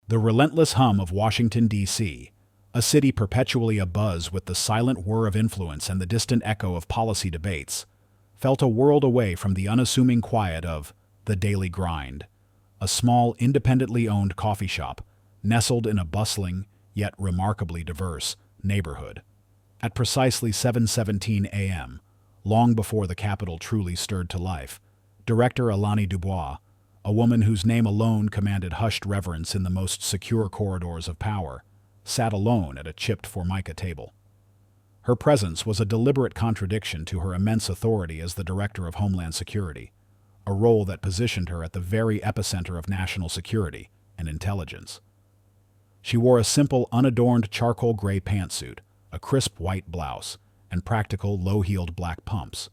The relentless hum of Washington, D.C., a city perpetually abuzz with the silent whir of influence and the distant echo of policy debates, felt a world away from the unassuming quiet of the daily grind, a small, independently owned coffee shop nestled in a bustling, yet remarkably diverse, neighborhood. At precisely 7:17 a.m., long before the Capitol truly stirred to life, director Alani Dubois, a woman whose name alone commanded hushed reverence in the most secure corridors of power, sat alone at a chipped formica table. Her presence was a deliberate contradiction to her immense authority as the Director of Homeland Security, a role that positioned her at the very epicenter of national security and intelligence. She wore a simple, unadorned charcoal gray pantsuit, a crisp white blouse, and practical, low-heeled black pumps,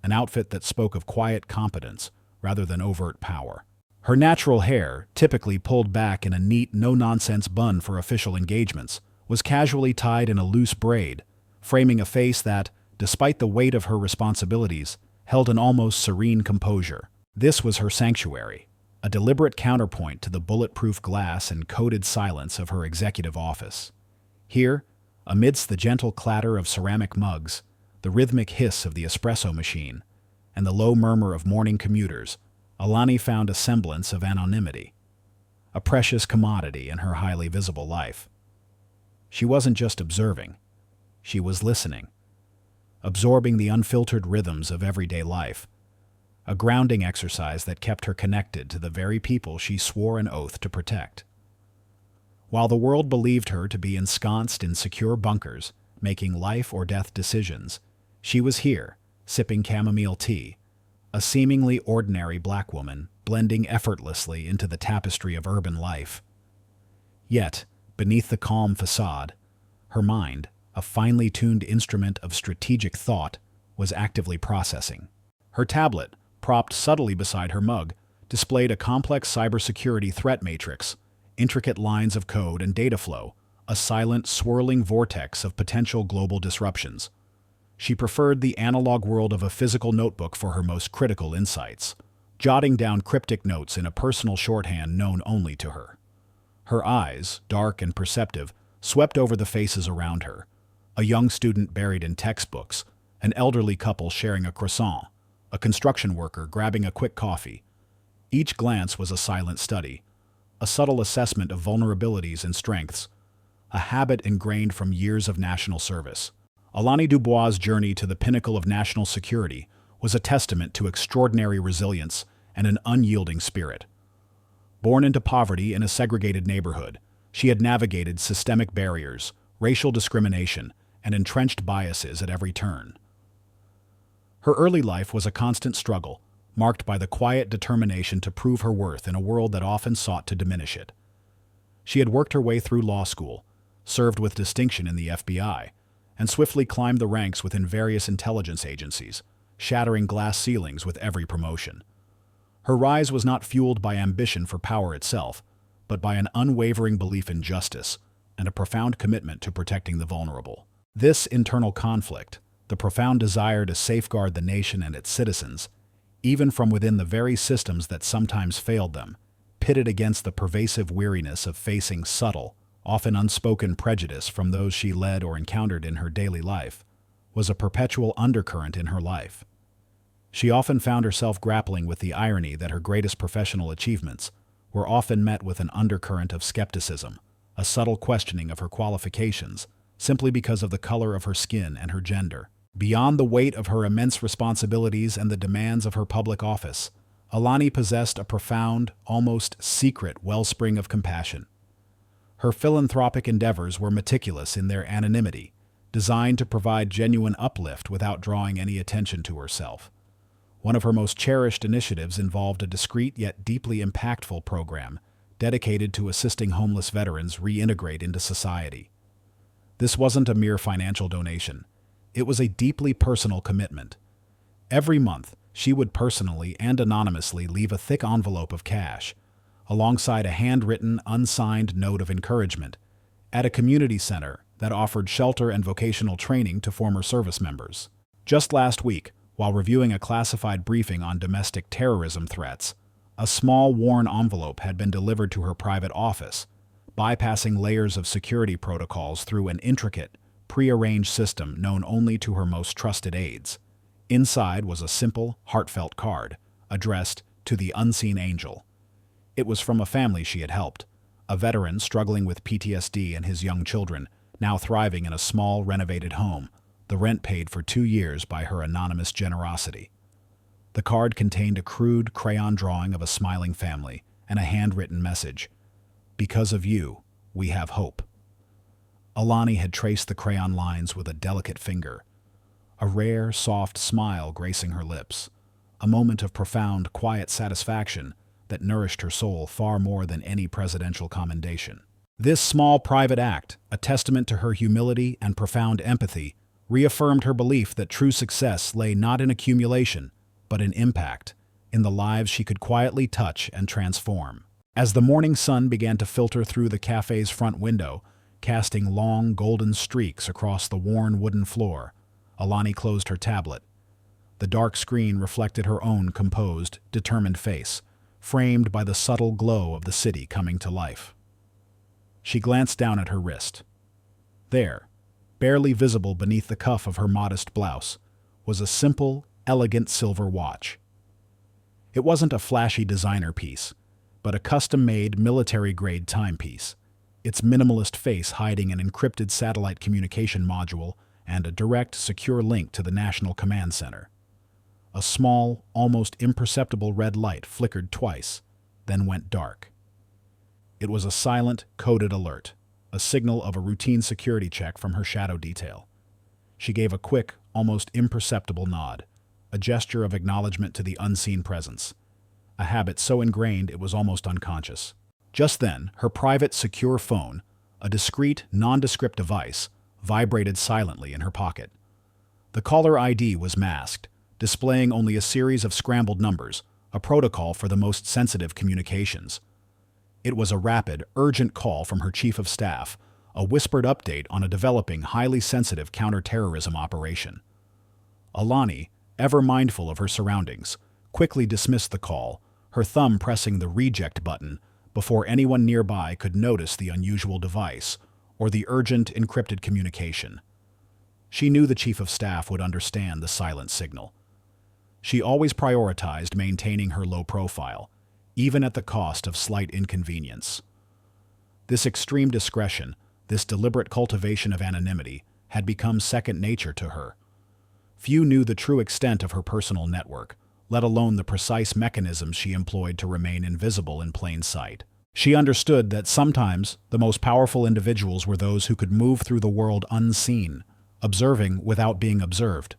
an outfit that spoke of quiet competence rather than overt power. Her natural hair, typically pulled back in a neat, no-nonsense bun for official engagements, was casually tied in a loose braid, framing a face that, despite the weight of her responsibilities, held an almost serene composure. This was her sanctuary, a deliberate counterpoint to the bulletproof glass and coded silence of her executive office. Here, amidst the gentle clatter of ceramic mugs, the rhythmic hiss of the espresso machine, and the low murmur of morning commuters, Alani found a semblance of anonymity, a precious commodity in her highly visible life. She wasn't just observing, she was listening, absorbing the unfiltered rhythms of everyday life, a grounding exercise that kept her connected to the very people she swore an oath to protect. While the world believed her to be ensconced in secure bunkers, making life-or-death decisions, she was here, sipping chamomile tea, a seemingly ordinary black woman blending effortlessly into the tapestry of urban life. Yet, beneath the calm facade, her mind, a finely tuned instrument of strategic thought, was actively processing. Her tablet, propped subtly beside her mug, displayed a complex cybersecurity threat matrix, intricate lines of code and data flow, a silent, swirling vortex of potential global disruptions. She preferred the analog world of a physical notebook for her most critical insights, jotting down cryptic notes in a personal shorthand known only to her. Her eyes, dark and perceptive, swept over the faces around her, a young student buried in textbooks, an elderly couple sharing a croissant, a construction worker grabbing a quick coffee. Each glance was a silent study, a subtle assessment of vulnerabilities and strengths, a habit ingrained from years of national service. Alani Dubois' journey to the pinnacle of national security was a testament to extraordinary resilience and an unyielding spirit. Born into poverty in a segregated neighborhood, she had navigated systemic barriers, racial discrimination, and entrenched biases at every turn. Her early life was a constant struggle, marked by the quiet determination to prove her worth in a world that often sought to diminish it. She had worked her way through law school, served with distinction in the FBI, and swiftly climbed the ranks within various intelligence agencies, shattering glass ceilings with every promotion. Her rise was not fueled by ambition for power itself, but by an unwavering belief in justice and a profound commitment to protecting the vulnerable. This internal conflict, the profound desire to safeguard the nation and its citizens, even from within the very systems that sometimes failed them, pitted against the pervasive weariness of facing subtle, often unspoken prejudice from those she led or encountered in her daily life, was a perpetual undercurrent in her life. She often found herself grappling with the irony that her greatest professional achievements were often met with an undercurrent of skepticism, a subtle questioning of her qualifications, simply because of the color of her skin and her gender. Beyond the weight of her immense responsibilities and the demands of her public office, Alani possessed a profound, almost secret wellspring of compassion. Her philanthropic endeavors were meticulous in their anonymity, designed to provide genuine uplift without drawing any attention to herself. One of her most cherished initiatives involved a discreet yet deeply impactful program dedicated to assisting homeless veterans reintegrate into society. This wasn't a mere financial donation. It was a deeply personal commitment. Every month, she would personally and anonymously leave a thick envelope of cash, alongside a handwritten, unsigned note of encouragement, at a community center that offered shelter and vocational training to former service members. Just last week, while reviewing a classified briefing on domestic terrorism threats, a small, worn envelope had been delivered to her private office, bypassing layers of security protocols through an intricate, prearranged system known only to her most trusted aides. Inside was a simple, heartfelt card, addressed to the unseen angel. It was from a family she had helped, a veteran struggling with PTSD and his young children, now thriving in a small, renovated home, the rent paid for 2 years by her anonymous generosity. The card contained a crude crayon drawing of a smiling family and a handwritten message. "Because of you, we have hope." Alani had traced the crayon lines with a delicate finger, a rare, soft smile gracing her lips, a moment of profound, quiet satisfaction that nourished her soul far more than any presidential commendation. This small private act, a testament to her humility and profound empathy, reaffirmed her belief that true success lay not in accumulation, but in impact, in the lives she could quietly touch and transform. As the morning sun began to filter through the cafe's front window, casting long golden streaks across the worn wooden floor, Alani closed her tablet. The dark screen reflected her own composed, determined face, framed by the subtle glow of the city coming to life. She glanced down at her wrist. There, barely visible beneath the cuff of her modest blouse, was a simple, elegant silver watch. It wasn't a flashy designer piece, but a custom-made military-grade timepiece, its minimalist face hiding an encrypted satellite communication module and a direct, secure link to the National Command Center. A small, almost imperceptible red light flickered twice, then went dark. It was a silent, coded alert, a signal of a routine security check from her shadow detail. She gave a quick, almost imperceptible nod, a gesture of acknowledgement to the unseen presence, a habit so ingrained it was almost unconscious. Just then, her private, secure phone, a discreet, nondescript device, vibrated silently in her pocket. The caller ID was masked, displaying only a series of scrambled numbers, a protocol for the most sensitive communications. It was a rapid, urgent call from her chief of staff, a whispered update on a developing, highly sensitive counterterrorism operation. Alani, ever mindful of her surroundings, quickly dismissed the call, her thumb pressing the reject button before anyone nearby could notice the unusual device or the urgent encrypted communication. She knew the chief of staff would understand the silent signal. She always prioritized maintaining her low profile, even at the cost of slight inconvenience. This extreme discretion, this deliberate cultivation of anonymity, had become second nature to her. Few knew the true extent of her personal network, let alone the precise mechanisms she employed to remain invisible in plain sight. She understood that sometimes the most powerful individuals were those who could move through the world unseen, observing without being observed.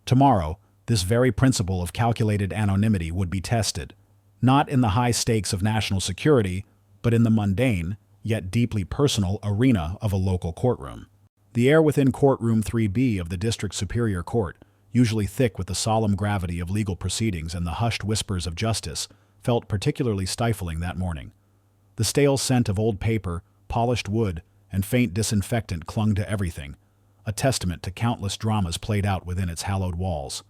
Tomorrow, this very principle of calculated anonymity would be tested, not in the high stakes of national security, but in the mundane, yet deeply personal arena of a local courtroom. The air within Courtroom 3B of the District Superior Court, usually thick with the solemn gravity of legal proceedings and the hushed whispers of justice, felt particularly stifling that morning. The stale scent of old paper, polished wood, and faint disinfectant clung to everything, a testament to countless dramas played out within its hallowed walls.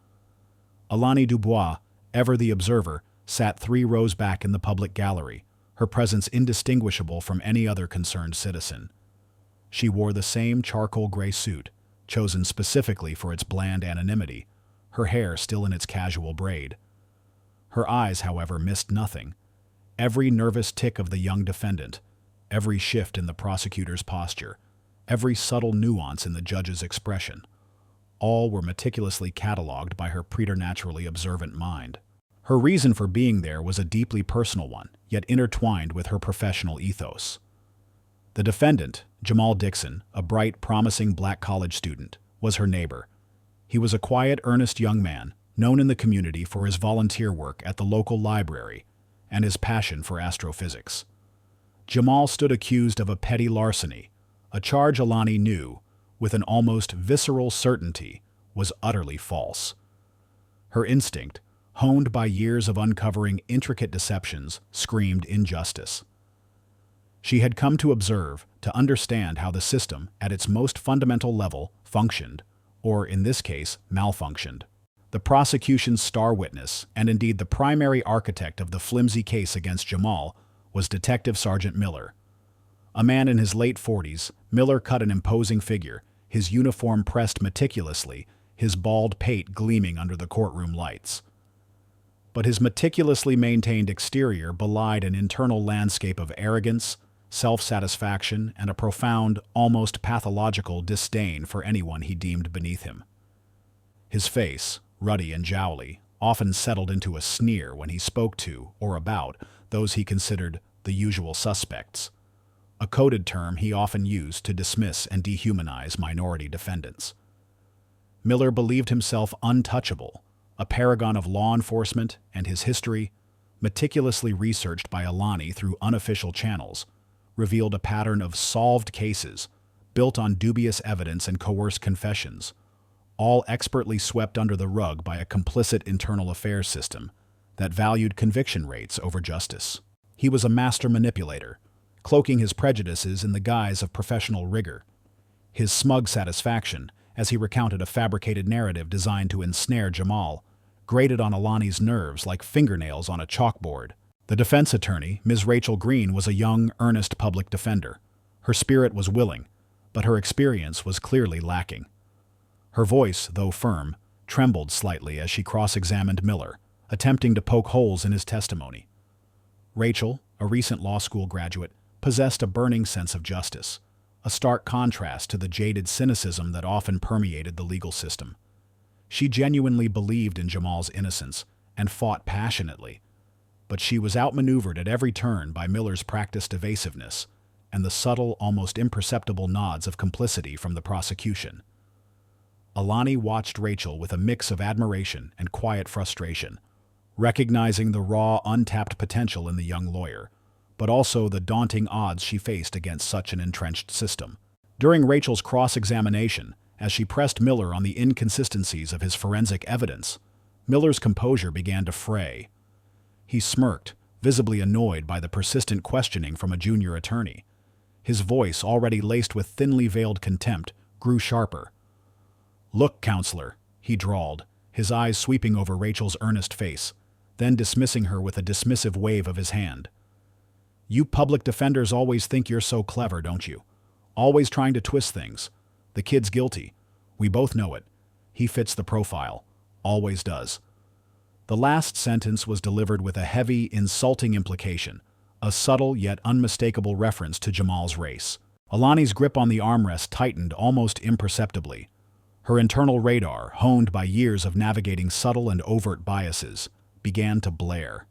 Alani Dubois, ever the observer, sat 3 rows back in the public gallery, her presence indistinguishable from any other concerned citizen. She wore the same charcoal gray suit, chosen specifically for its bland anonymity, her hair still in its casual braid. Her eyes, however, missed nothing. Every nervous tick of the young defendant, every shift in the prosecutor's posture, every subtle nuance in the judge's expression, all were meticulously catalogued by her preternaturally observant mind. Her reason for being there was a deeply personal one, yet intertwined with her professional ethos. The defendant, Jamal Dixon, a bright, promising black college student, was her neighbor. He was a quiet, earnest young man, known in the community for his volunteer work at the local library and his passion for astrophysics. Jamal stood accused of a petty larceny, a charge Alani knew, with an almost visceral certainty, was utterly false. Her instinct, honed by years of uncovering intricate deceptions, screamed injustice. She had come to observe, to understand how the system, at its most fundamental level, functioned, or in this case, malfunctioned. The prosecution's star witness, and indeed the primary architect of the flimsy case against Jamal, was Detective Sergeant Miller. A man in his late 40s, Miller cut an imposing figure, his uniform pressed meticulously, his bald pate gleaming under the courtroom lights. But his meticulously maintained exterior belied an internal landscape of arrogance, self-satisfaction, and a profound, almost pathological disdain for anyone he deemed beneath him. His face, ruddy and jowly, often settled into a sneer when he spoke to, or about, those he considered the usual suspects, a coded term he often used to dismiss and dehumanize minority defendants. Miller believed himself untouchable, a paragon of law enforcement, and his history, meticulously researched by Alani through unofficial channels, revealed a pattern of solved cases, built on dubious evidence and coerced confessions, all expertly swept under the rug by a complicit internal affairs system that valued conviction rates over justice. He was a master manipulator, cloaking his prejudices in the guise of professional rigor. His smug satisfaction, as he recounted a fabricated narrative designed to ensnare Jamal, grated on Alani's nerves like fingernails on a chalkboard. The defense attorney, Ms. Rachel Green, was a young, earnest public defender. Her spirit was willing, but her experience was clearly lacking. Her voice, though firm, trembled slightly as she cross-examined Miller, attempting to poke holes in his testimony. Rachel, a recent law school graduate, possessed a burning sense of justice, a stark contrast to the jaded cynicism that often permeated the legal system. She genuinely believed in Jamal's innocence and fought passionately, but she was outmaneuvered at every turn by Miller's practiced evasiveness and the subtle, almost imperceptible nods of complicity from the prosecution. Alani watched Rachel with a mix of admiration and quiet frustration, recognizing the raw, untapped potential in the young lawyer, but also the daunting odds she faced against such an entrenched system. During Rachel's cross-examination, as she pressed Miller on the inconsistencies of his forensic evidence, Miller's composure began to fray. He smirked, visibly annoyed by the persistent questioning from a junior attorney. His voice, already laced with thinly veiled contempt, grew sharper. "Look, counselor," he drawled, his eyes sweeping over Rachel's earnest face, then dismissing her with a dismissive wave of his hand. "You public defenders always think you're so clever, don't you? Always trying to twist things. The kid's guilty. We both know it. He fits the profile. Always does." The last sentence was delivered with a heavy, insulting implication, a subtle yet unmistakable reference to Jamal's race. Alani's grip on the armrest tightened almost imperceptibly. Her internal radar, honed by years of navigating subtle and overt biases, began to blare.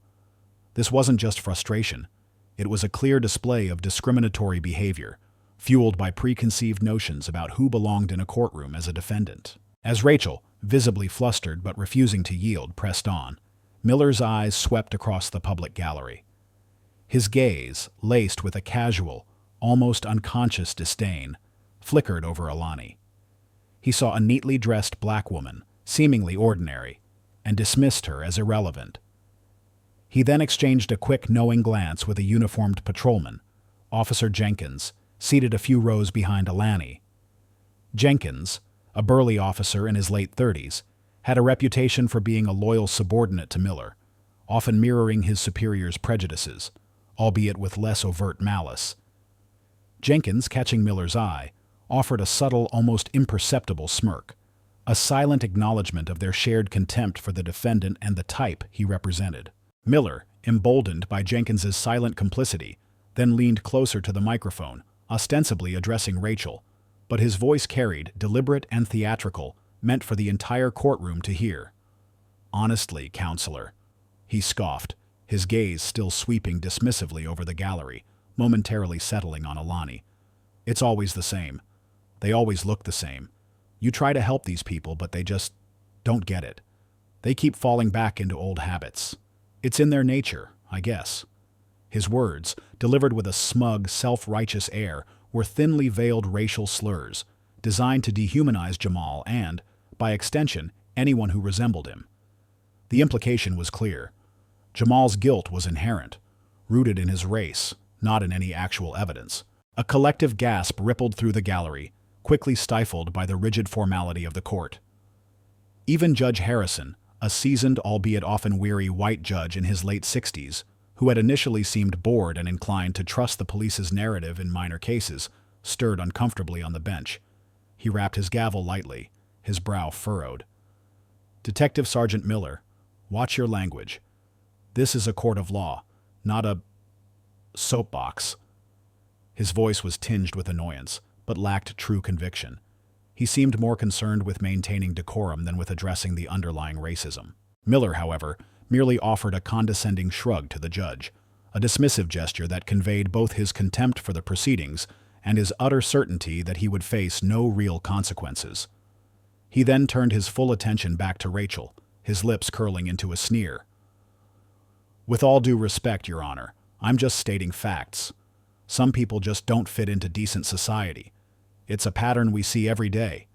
This wasn't just frustration. It was a clear display of discriminatory behavior, fueled by preconceived notions about who belonged in a courtroom as a defendant. As Rachel, visibly flustered but refusing to yield, pressed on, Miller's eyes swept across the public gallery. His gaze, laced with a casual, almost unconscious disdain, flickered over Alani. He saw a neatly dressed black woman, seemingly ordinary, and dismissed her as irrelevant. He then exchanged a quick, knowing glance with a uniformed patrolman, Officer Jenkins, seated a few rows behind Alani. Jenkins, a burly officer in his late 30s, had a reputation for being a loyal subordinate to Miller, often mirroring his superior's prejudices, albeit with less overt malice. Jenkins, catching Miller's eye, offered a subtle, almost imperceptible smirk, a silent acknowledgement of their shared contempt for the defendant and the type he represented. Miller, emboldened by Jenkins's silent complicity, then leaned closer to the microphone, ostensibly addressing Rachel, but his voice carried, deliberate and theatrical, meant for the entire courtroom to hear. "Honestly, counselor," he scoffed, his gaze still sweeping dismissively over the gallery, momentarily settling on Alani. "It's always the same. They always look the same. You try to help these people, but they just don't get it. They keep falling back into old habits. It's in their nature, I guess." His words, delivered with a smug, self-righteous air, were thinly veiled racial slurs, designed to dehumanize Jamal and, by extension, anyone who resembled him. The implication was clear. Jamal's guilt was inherent, rooted in his race, not in any actual evidence. A collective gasp rippled through the gallery, quickly stifled by the rigid formality of the court. Even Judge Harrison, a seasoned, albeit often weary, white judge in his late 60s, who had initially seemed bored and inclined to trust the police's narrative in minor cases, stirred uncomfortably on the bench. He rapped his gavel lightly, his brow furrowed. "Detective Sergeant Miller, watch your language. This is a court of law, not a soapbox." His voice was tinged with annoyance, but lacked true conviction. He seemed more concerned with maintaining decorum than with addressing the underlying racism. Miller, however, merely offered a condescending shrug to the judge, a dismissive gesture that conveyed both his contempt for the proceedings and his utter certainty that he would face no real consequences. He then turned his full attention back to Rachel, his lips curling into a sneer. "With all due respect, Your Honor, I'm just stating facts. Some people just don't fit into decent society. It's a pattern we see every day."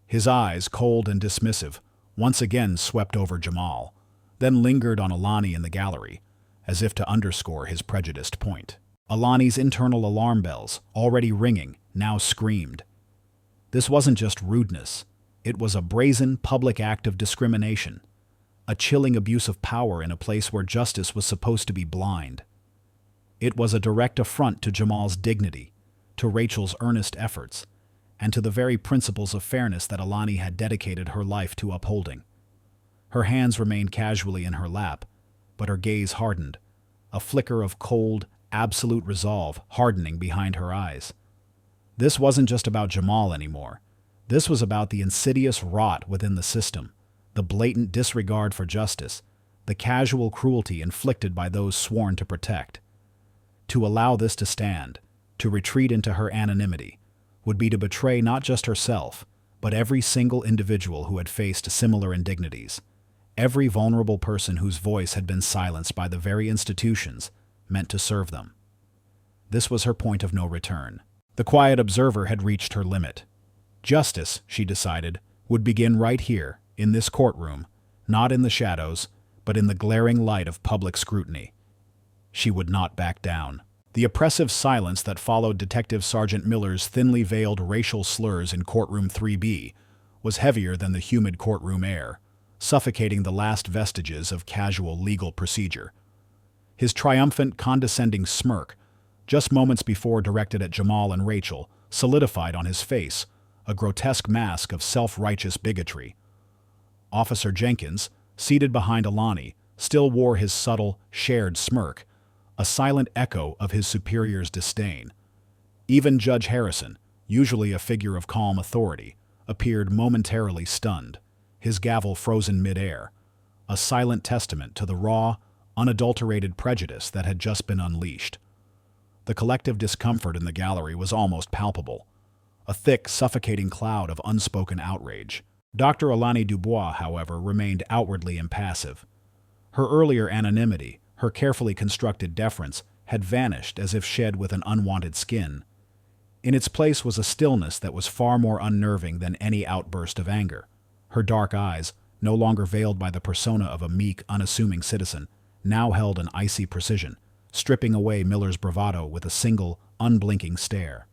His eyes, cold and dismissive, once again swept over Jamal, then lingered on Alani in the gallery, as if to underscore his prejudiced point. Alani's internal alarm bells, already ringing, now screamed. This wasn't just rudeness. It was a brazen, public act of discrimination, a chilling abuse of power in a place where justice was supposed to be blind. It was a direct affront to Jamal's dignity, to Rachel's earnest efforts, and to the very principles of fairness that Alani had dedicated her life to upholding. Her hands remained casually in her lap, but her gaze hardened, a flicker of cold, absolute resolve hardening behind her eyes. This wasn't just about Jamal anymore. This was about the insidious rot within the system, the blatant disregard for justice, the casual cruelty inflicted by those sworn to protect. To allow this to stand, to retreat into her anonymity, would be to betray not just herself, but every single individual who had faced similar indignities, every vulnerable person whose voice had been silenced by the very institutions meant to serve them. This was her point of no return. The quiet observer had reached her limit. Justice, she decided, would begin right here, in this courtroom, not in the shadows, but in the glaring light of public scrutiny. She would not back down. The oppressive silence that followed Detective Sergeant Miller's thinly veiled racial slurs in Courtroom 3B was heavier than the humid courtroom air, suffocating the last vestiges of casual legal procedure. His triumphant, condescending smirk, just moments before directed at Jamal and Rachel, solidified on his face, a grotesque mask of self-righteous bigotry. Officer Jenkins, seated behind Alani, still wore his subtle, shared smirk, a silent echo of his superior's disdain. Even Judge Harrison, usually a figure of calm authority, appeared momentarily stunned, his gavel frozen mid-air, a silent testament to the raw, unadulterated prejudice that had just been unleashed. The collective discomfort in the gallery was almost palpable, a thick, suffocating cloud of unspoken outrage. Dr. Alani Dubois, however, remained outwardly impassive. Her earlier anonymity, her carefully constructed deference, had vanished as if shed with an unwanted skin. In its place was a stillness that was far more unnerving than any outburst of anger. Her dark eyes, no longer veiled by the persona of a meek, unassuming citizen, now held an icy precision, stripping away Miller's bravado with a single, unblinking stare.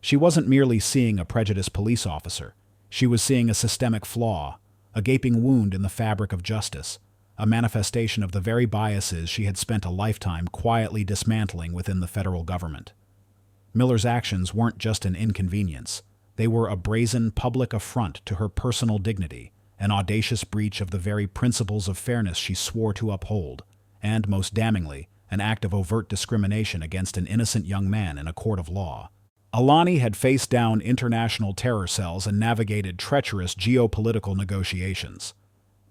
She wasn't merely seeing a prejudiced police officer. She was seeing a systemic flaw, a gaping wound in the fabric of justice, a manifestation of the very biases she had spent a lifetime quietly dismantling within the federal government. Miller's actions weren't just an inconvenience. They were a brazen public affront to her personal dignity, an audacious breach of the very principles of fairness she swore to uphold, and, most damningly, an act of overt discrimination against an innocent young man in a court of law. Alani had faced down international terror cells and navigated treacherous geopolitical negotiations.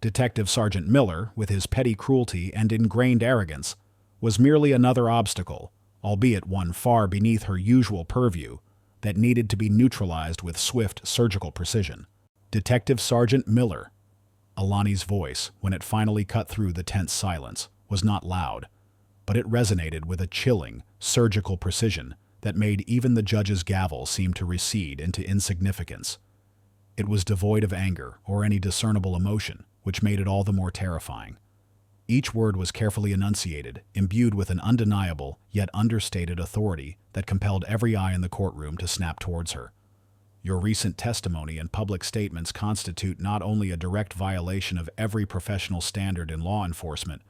Detective Sergeant Miller, with his petty cruelty and ingrained arrogance, was merely another obstacle, albeit one far beneath her usual purview, that needed to be neutralized with swift surgical precision. Detective Sergeant Miller. Alani's voice, when it finally cut through the tense silence, was not loud, but it resonated with a chilling, surgical precision that made even the judge's gavel seem to recede into insignificance. It was devoid of anger or any discernible emotion, which made it all the more terrifying. Each word was carefully enunciated, imbued with an undeniable, yet understated authority that compelled every eye in the courtroom to snap towards her. Your recent testimony and public statements constitute not only a direct violation of every professional standard in law enforcement,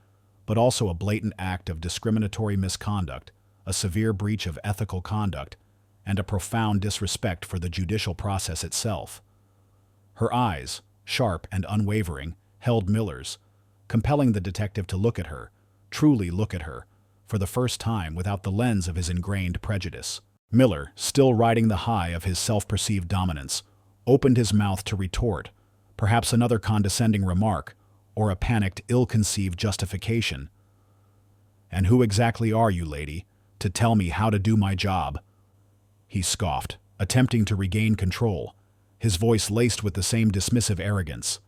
but also a blatant act of discriminatory misconduct, a severe breach of ethical conduct, and a profound disrespect for the judicial process itself. Her eyes, sharp and unwavering, held Miller's, compelling the detective to look at her, truly look at her, for the first time without the lens of his ingrained prejudice. Miller, still riding the high of his self-perceived dominance, opened his mouth to retort, perhaps another condescending remark, or a panicked, ill-conceived justification. "And who exactly are you, lady, to tell me how to do my job?" He scoffed, attempting to regain control, his voice laced with the same dismissive arrogance.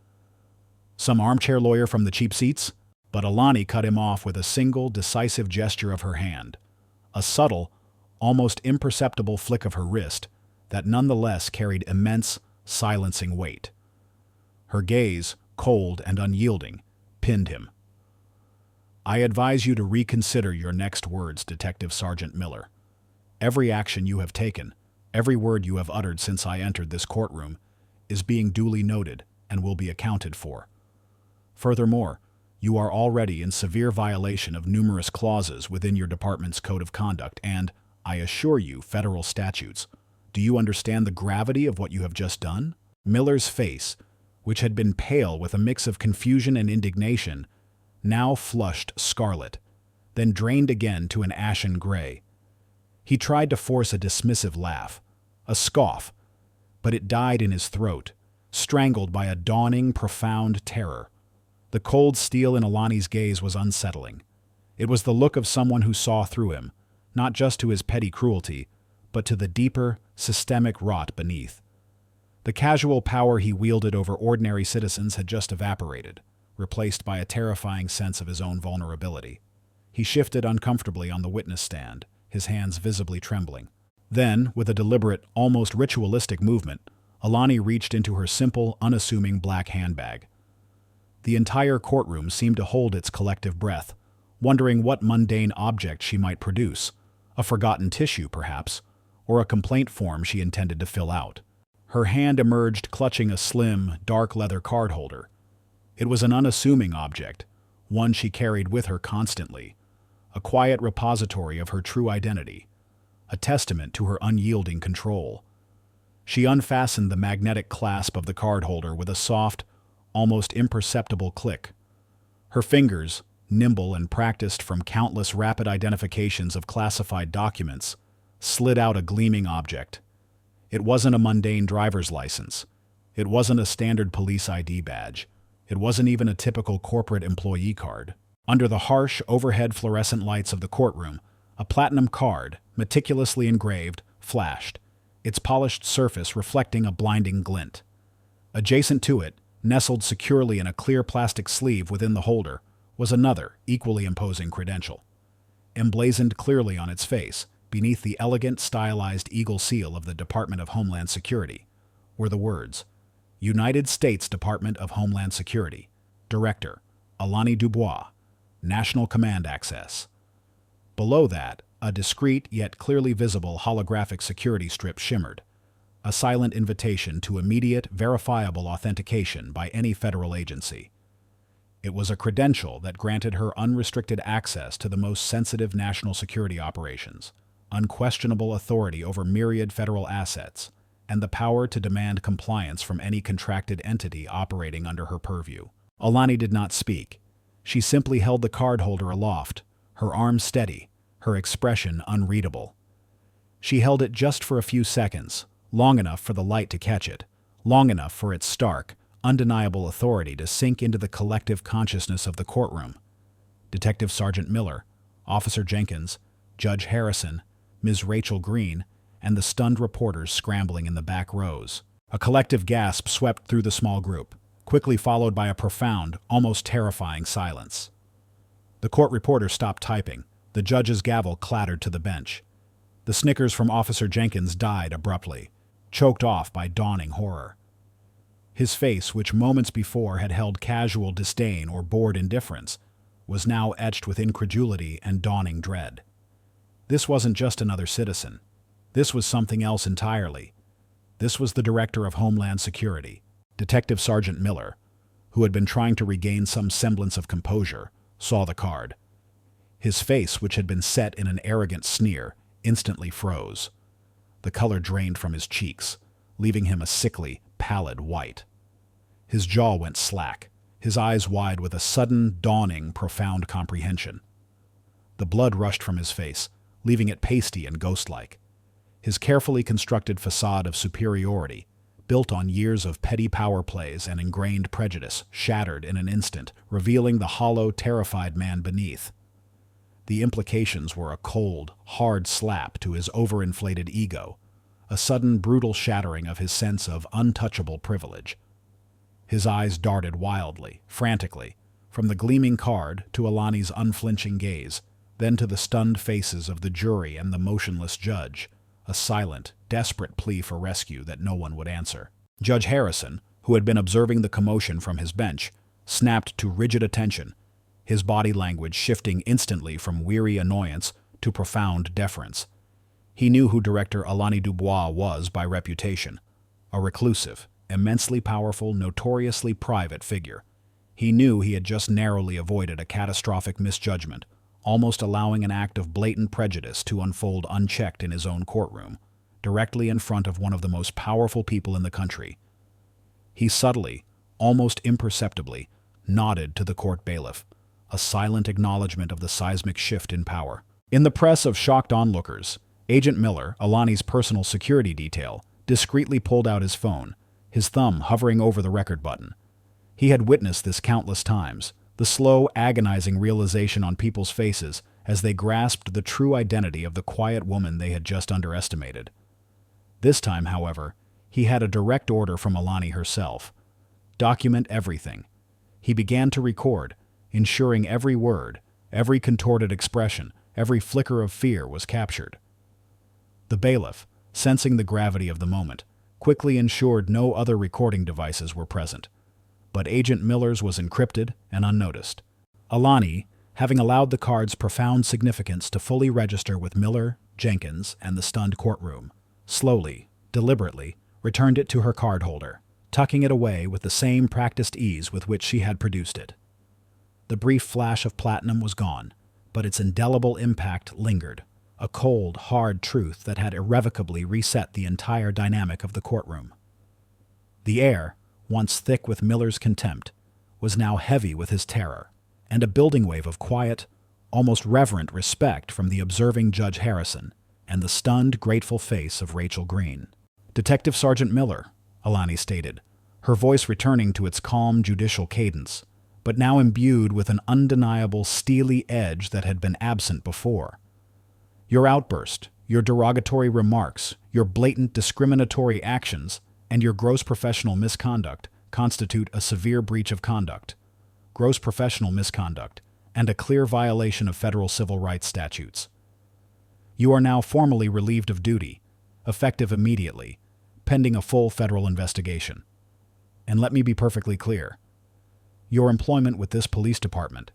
"Some armchair lawyer from the cheap seats?" But Alani cut him off with a single, decisive gesture of her hand, a subtle, almost imperceptible flick of her wrist that nonetheless carried immense, silencing weight. Her gaze, cold and unyielding, pinned him. "I advise you to reconsider your next words, Detective Sergeant Miller. Every action you have taken, every word you have uttered since I entered this courtroom, is being duly noted and will be accounted for. Furthermore, you are already in severe violation of numerous clauses within your department's code of conduct and, I assure you, federal statutes. Do you understand the gravity of what you have just done?" Miller's face, which had been pale with a mix of confusion and indignation, now flushed scarlet, then drained again to an ashen gray. He tried to force a dismissive laugh, a scoff, but it died in his throat, strangled by a dawning, profound terror. The cold steel in Alani's gaze was unsettling. It was the look of someone who saw through him, not just to his petty cruelty, but to the deeper, systemic rot beneath. The casual power he wielded over ordinary citizens had just evaporated, replaced by a terrifying sense of his own vulnerability. He shifted uncomfortably on the witness stand, his hands visibly trembling. Then, with a deliberate, almost ritualistic movement, Alani reached into her simple, unassuming black handbag. The entire courtroom seemed to hold its collective breath, wondering what mundane object she might produce, a forgotten tissue, perhaps, or a complaint form she intended to fill out. Her hand emerged clutching a slim, dark leather card holder. It was an unassuming object, one she carried with her constantly, a quiet repository of her true identity, a testament to her unyielding control. She unfastened the magnetic clasp of the card holder with a soft, almost imperceptible click. Her fingers, nimble and practiced from countless rapid identifications of classified documents, slid out a gleaming object. It wasn't a mundane driver's license. It wasn't a standard police ID badge. It wasn't even a typical corporate employee card. Under the harsh, overhead fluorescent lights of the courtroom, a platinum card, meticulously engraved, flashed, its polished surface reflecting a blinding glint. Adjacent to it, nestled securely in a clear plastic sleeve within the holder, was another, equally imposing credential. Emblazoned clearly on its face, beneath the elegant, stylized eagle seal of the Department of Homeland Security, were the words, "United States Department of Homeland Security, Director, Alani Dubois, National Command Access." Below that, a discreet yet clearly visible holographic security strip shimmered, a silent invitation to immediate, verifiable authentication by any federal agency. It was a credential that granted her unrestricted access to the most sensitive national security operations, unquestionable authority over myriad federal assets, and the power to demand compliance from any contracted entity operating under her purview. Alani did not speak. She simply held the card holder aloft, her arm steady, her expression unreadable. She held it just for a few seconds, long enough for the light to catch it, long enough for its stark, undeniable authority to sink into the collective consciousness of the courtroom. Detective Sergeant Miller, Officer Jenkins, Judge Harrison, Ms. Rachel Green, and the stunned reporters scrambling in the back rows. A collective gasp swept through the small group, quickly followed by a profound, almost terrifying silence. The court reporter stopped typing. The judge's gavel clattered to the bench. The snickers from Officer Jenkins died abruptly, choked off by dawning horror. His face, which moments before had held casual disdain or bored indifference, was now etched with incredulity and dawning dread. This wasn't just another citizen. This was something else entirely. This was the Director of Homeland Security, Detective Sergeant Miller, who had been trying to regain some semblance of composure, saw the card. His face, which had been set in an arrogant sneer, instantly froze. The color drained from his cheeks, leaving him a sickly, pallid white. His jaw went slack, his eyes wide with a sudden, dawning, profound comprehension. The blood rushed from his face, leaving it pasty and ghost-like. His carefully constructed facade of superiority, built on years of petty power plays and ingrained prejudice, shattered in an instant, revealing the hollow, terrified man beneath. The implications were a cold, hard slap to his overinflated ego, a sudden, brutal shattering of his sense of untouchable privilege. His eyes darted wildly, frantically, from the gleaming card to Alani's unflinching gaze, then to the stunned faces of the jury and the motionless judge, a silent, desperate plea for rescue that no one would answer. Judge Harrison, who had been observing the commotion from his bench, snapped to rigid attention, his body language shifting instantly from weary annoyance to profound deference. He knew who Director Alani Dubois was by reputation, a reclusive, immensely powerful, notoriously private figure. He knew he had just narrowly avoided a catastrophic misjudgment, almost allowing an act of blatant prejudice to unfold unchecked in his own courtroom, directly in front of one of the most powerful people in the country. He subtly, almost imperceptibly, nodded to the court bailiff, a silent acknowledgement of the seismic shift in power. In the press of shocked onlookers, Agent Miller, Alani's personal security detail, discreetly pulled out his phone, his thumb hovering over the record button. He had witnessed this countless times, the slow, agonizing realization on people's faces as they grasped the true identity of the quiet woman they had just underestimated. This time, however, he had a direct order from Alani herself. Document everything. He began to record, ensuring every word, every contorted expression, every flicker of fear was captured. The bailiff, sensing the gravity of the moment, quickly ensured no other recording devices were present. But Agent Miller's was encrypted and unnoticed. Alani, having allowed the card's profound significance to fully register with Miller, Jenkins, and the stunned courtroom, slowly, deliberately, returned it to her cardholder, tucking it away with the same practiced ease with which she had produced it. The brief flash of platinum was gone, but its indelible impact lingered, a cold, hard truth that had irrevocably reset the entire dynamic of the courtroom. The air, once thick with Miller's contempt, was now heavy with his terror, and a building wave of quiet, almost reverent respect from the observing Judge Harrison and the stunned, grateful face of Rachel Green. "Detective Sergeant Miller," Alani stated, her voice returning to its calm, judicial cadence, but now imbued with an undeniable, steely edge that had been absent before. "Your outburst, your derogatory remarks, your blatant discriminatory actions, and your gross professional misconduct constitute a severe breach of conduct, gross professional misconduct, and a clear violation of federal civil rights statutes. You are now formally relieved of duty, effective immediately, pending a full federal investigation. And let me be perfectly clear. Your employment with this police department,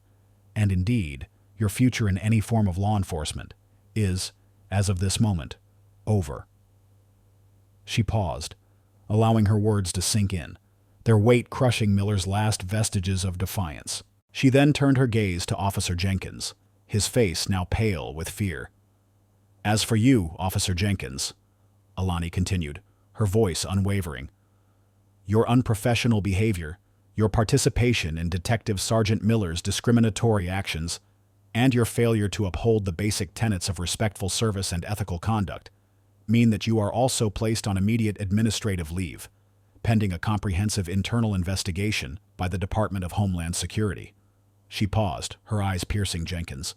and indeed, your future in any form of law enforcement, is, as of this moment, over." She paused, allowing her words to sink in, their weight crushing Miller's last vestiges of defiance. She then turned her gaze to Officer Jenkins, his face now pale with fear. "As for you, Officer Jenkins," Alani continued, her voice unwavering, "your unprofessional behavior, your participation in Detective Sergeant Miller's discriminatory actions, and your failure to uphold the basic tenets of respectful service and ethical conduct mean that you are also placed on immediate administrative leave, pending a comprehensive internal investigation by the Department of Homeland Security." She paused, her eyes piercing Jenkins.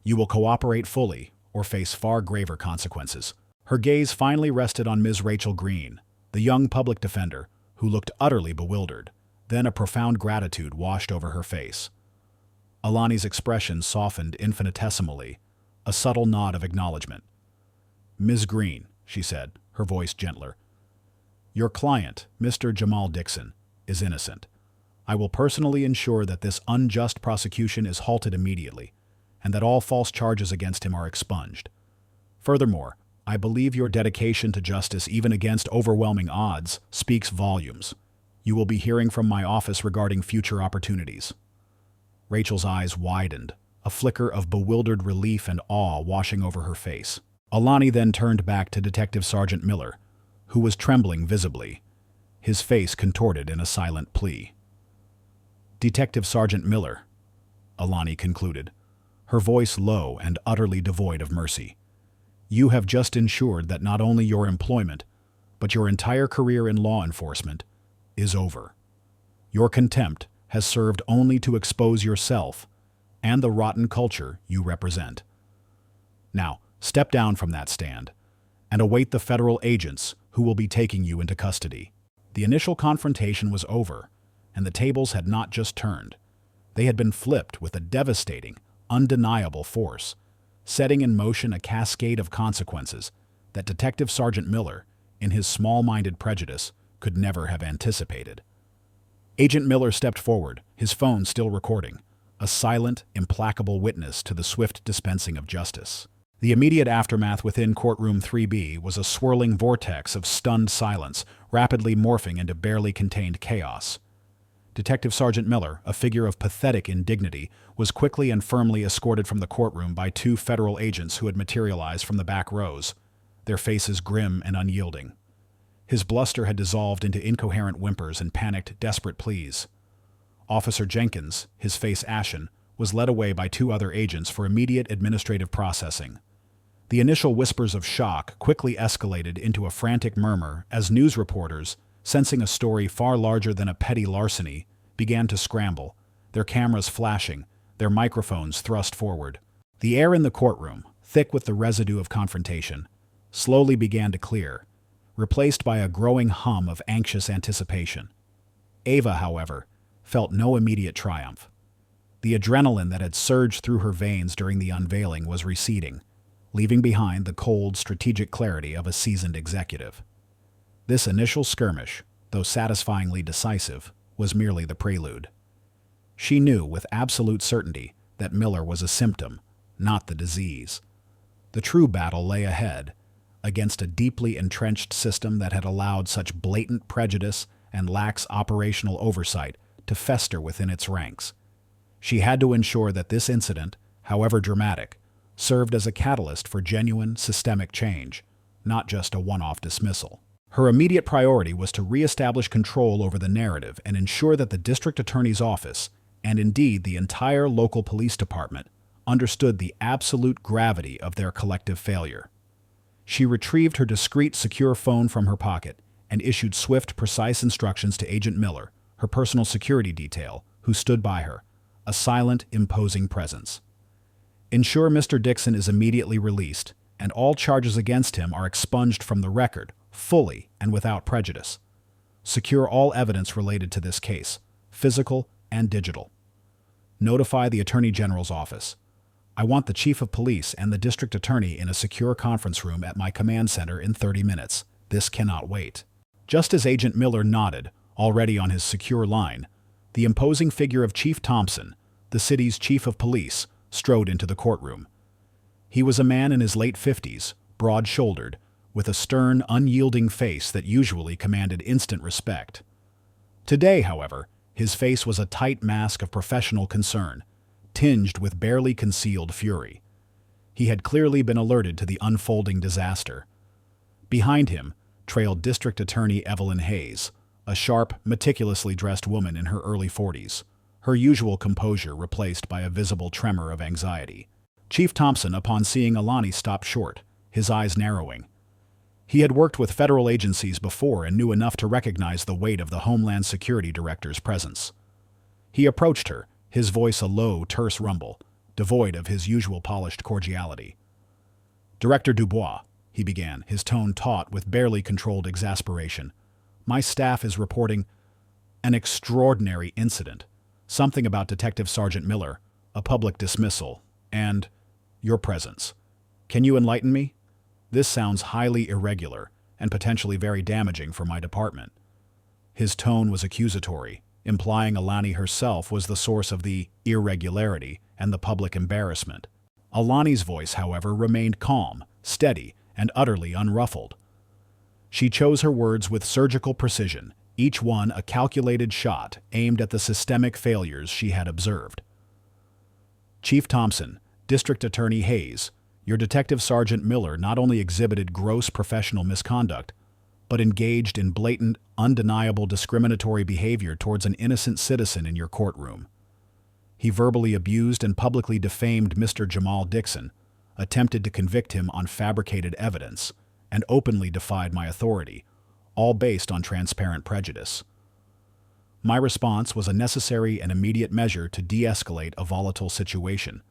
"You will cooperate fully or face far graver consequences." Her gaze finally rested on Ms. Rachel Green, the young public defender, who looked utterly bewildered. Then a profound gratitude washed over her face. Alani's expression softened infinitesimally, a subtle nod of acknowledgement. "Ms. Green," she said, her voice gentler, "your client, Mr. Jamal Dixon, is innocent. I will personally ensure that this unjust prosecution is halted immediately, and that all false charges against him are expunged. Furthermore, I believe your dedication to justice, even against overwhelming odds, speaks volumes. You will be hearing from my office regarding future opportunities." Rachel's eyes widened, a flicker of bewildered relief and awe washing over her face. Alani then turned back to Detective Sergeant Miller, who was trembling visibly, his face contorted in a silent plea. "Detective Sergeant Miller," Alani concluded, her voice low and utterly devoid of mercy. "You have just ensured that not only your employment, but your entire career in law enforcement is over. Your contempt has served only to expose yourself and the rotten culture you represent. Now, step down from that stand and await the federal agents who will be taking you into custody." The initial confrontation was over, and the tables had not just turned. They had been flipped with a devastating, undeniable force, setting in motion a cascade of consequences that Detective Sergeant Miller, in his small-minded prejudice, could never have anticipated. Agent Miller stepped forward, his phone still recording, a silent, implacable witness to the swift dispensing of justice. The immediate aftermath within Courtroom 3B was a swirling vortex of stunned silence, rapidly morphing into barely contained chaos. Detective Sergeant Miller, a figure of pathetic indignity, was quickly and firmly escorted from the courtroom by two federal agents who had materialized from the back rows, their faces grim and unyielding. His bluster had dissolved into incoherent whimpers and panicked, desperate pleas. Officer Jenkins, his face ashen, was led away by two other agents for immediate administrative processing. The initial whispers of shock quickly escalated into a frantic murmur as news reporters, sensing a story far larger than a petty larceny, began to scramble, their cameras flashing, their microphones thrust forward. The air in the courtroom, thick with the residue of confrontation, slowly began to clear, replaced by a growing hum of anxious anticipation. Ava, however, felt no immediate triumph. The adrenaline that had surged through her veins during the unveiling was receding, leaving behind the cold, strategic clarity of a seasoned executive. This initial skirmish, though satisfyingly decisive, was merely the prelude. She knew with absolute certainty that Miller was a symptom, not the disease. The true battle lay ahead, against a deeply entrenched system that had allowed such blatant prejudice and lax operational oversight to fester within its ranks. She had to ensure that this incident, however dramatic, served as a catalyst for genuine, systemic change, not just a one-off dismissal. Her immediate priority was to reestablish control over the narrative and ensure that the district attorney's office, and indeed the entire local police department, understood the absolute gravity of their collective failure. She retrieved her discreet, secure phone from her pocket and issued swift, precise instructions to Agent Miller, her personal security detail, who stood by her, a silent, imposing presence. "Ensure Mr. Dixon is immediately released, and all charges against him are expunged from the record, fully and without prejudice. Secure all evidence related to this case, physical and digital. Notify the Attorney General's office. I want the Chief of Police and the District Attorney in a secure conference room at my command center in 30 minutes. This cannot wait." Just as Agent Miller nodded, already on his secure line, the imposing figure of Chief Thompson, the city's Chief of Police, strode into the courtroom. He was a man in his late 50s, broad-shouldered, with a stern, unyielding face that usually commanded instant respect. Today, however, his face was a tight mask of professional concern, tinged with barely concealed fury. He had clearly been alerted to the unfolding disaster. Behind him trailed District Attorney Evelyn Hayes, a sharp, meticulously dressed woman in her early 40s, her usual composure replaced by a visible tremor of anxiety. Chief Thompson, upon seeing Alani, stopped short, his eyes narrowing. He had worked with federal agencies before and knew enough to recognize the weight of the Homeland Security Director's presence. He approached her, his voice a low, terse rumble, devoid of his usual polished cordiality. "Director Dubois," he began, his tone taut with barely controlled exasperation, "my staff is reporting an extraordinary incident. Something about Detective Sergeant Miller, a public dismissal, and your presence. Can you enlighten me? This sounds highly irregular and potentially very damaging for my department." His tone was accusatory, implying Alani herself was the source of the irregularity and the public embarrassment. Alani's voice, however, remained calm, steady, and utterly unruffled. She chose her words with surgical precision, each one a calculated shot aimed at the systemic failures she had observed. Chief Thompson, District Attorney Hayes, your Detective Sergeant Miller not only exhibited gross professional misconduct, but engaged in blatant, undeniable discriminatory behavior towards an innocent citizen in your courtroom. He verbally abused and publicly defamed Mr. Jamal Dixon, attempted to convict him on fabricated evidence, and openly defied my authority, all based on transparent prejudice. My response was a necessary and immediate measure to de-escalate a volatile situation,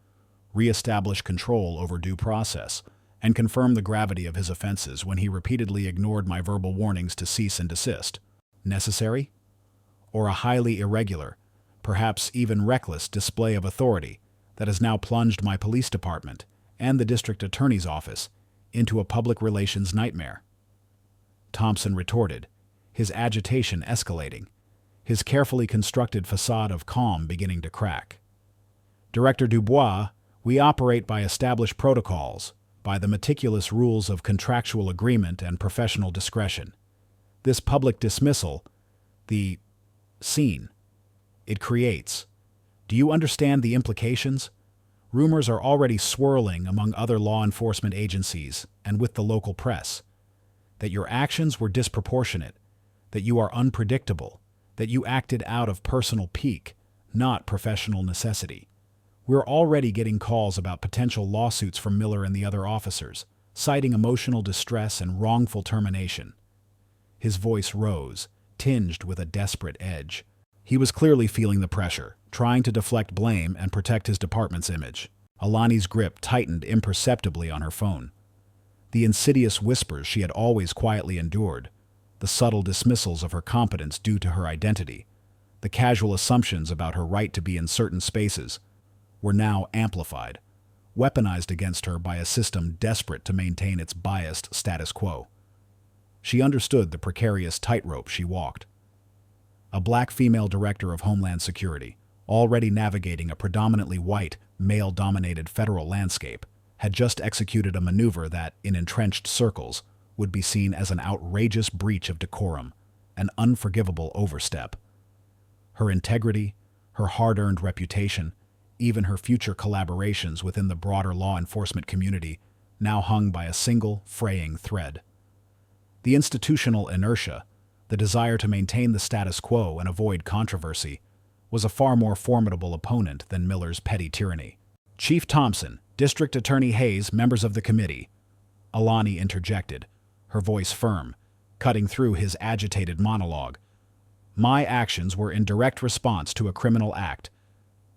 re-establish control over due process, and confirm the gravity of his offenses when he repeatedly ignored my verbal warnings to cease and desist. Necessary? Or a highly irregular, perhaps even reckless display of authority that has now plunged my police department and the district attorney's office into a public relations nightmare? Thompson retorted, his agitation escalating, his carefully constructed facade of calm beginning to crack. Director Dubois, we operate by established protocols, by the meticulous rules of contractual agreement and professional discretion. This public dismissal, the scene it creates, do you understand the implications? Rumors are already swirling among other law enforcement agencies and with the local press that your actions were disproportionate, that you are unpredictable, that you acted out of personal pique, not professional necessity. We're already getting calls about potential lawsuits from Miller and the other officers, citing emotional distress and wrongful termination. His voice rose, tinged with a desperate edge. He was clearly feeling the pressure, trying to deflect blame and protect his department's image. Alani's grip tightened imperceptibly on her phone. The insidious whispers she had always quietly endured, the subtle dismissals of her competence due to her identity, the casual assumptions about her right to be in certain spaces, were now amplified, weaponized against her by a system desperate to maintain its biased status quo. She understood the precarious tightrope she walked. A black female director of Homeland Security, already navigating a predominantly white, male-dominated federal landscape, had just executed a maneuver that, in entrenched circles, would be seen as an outrageous breach of decorum, an unforgivable overstep. Her integrity, her hard-earned reputation, even her future collaborations within the broader law enforcement community, now hung by a single, fraying thread. The institutional inertia, the desire to maintain the status quo and avoid controversy, was a far more formidable opponent than Miller's petty tyranny. Chief Thompson, District Attorney Hayes, members of the committee, Alani interjected, her voice firm, cutting through his agitated monologue. My actions were in direct response to a criminal act,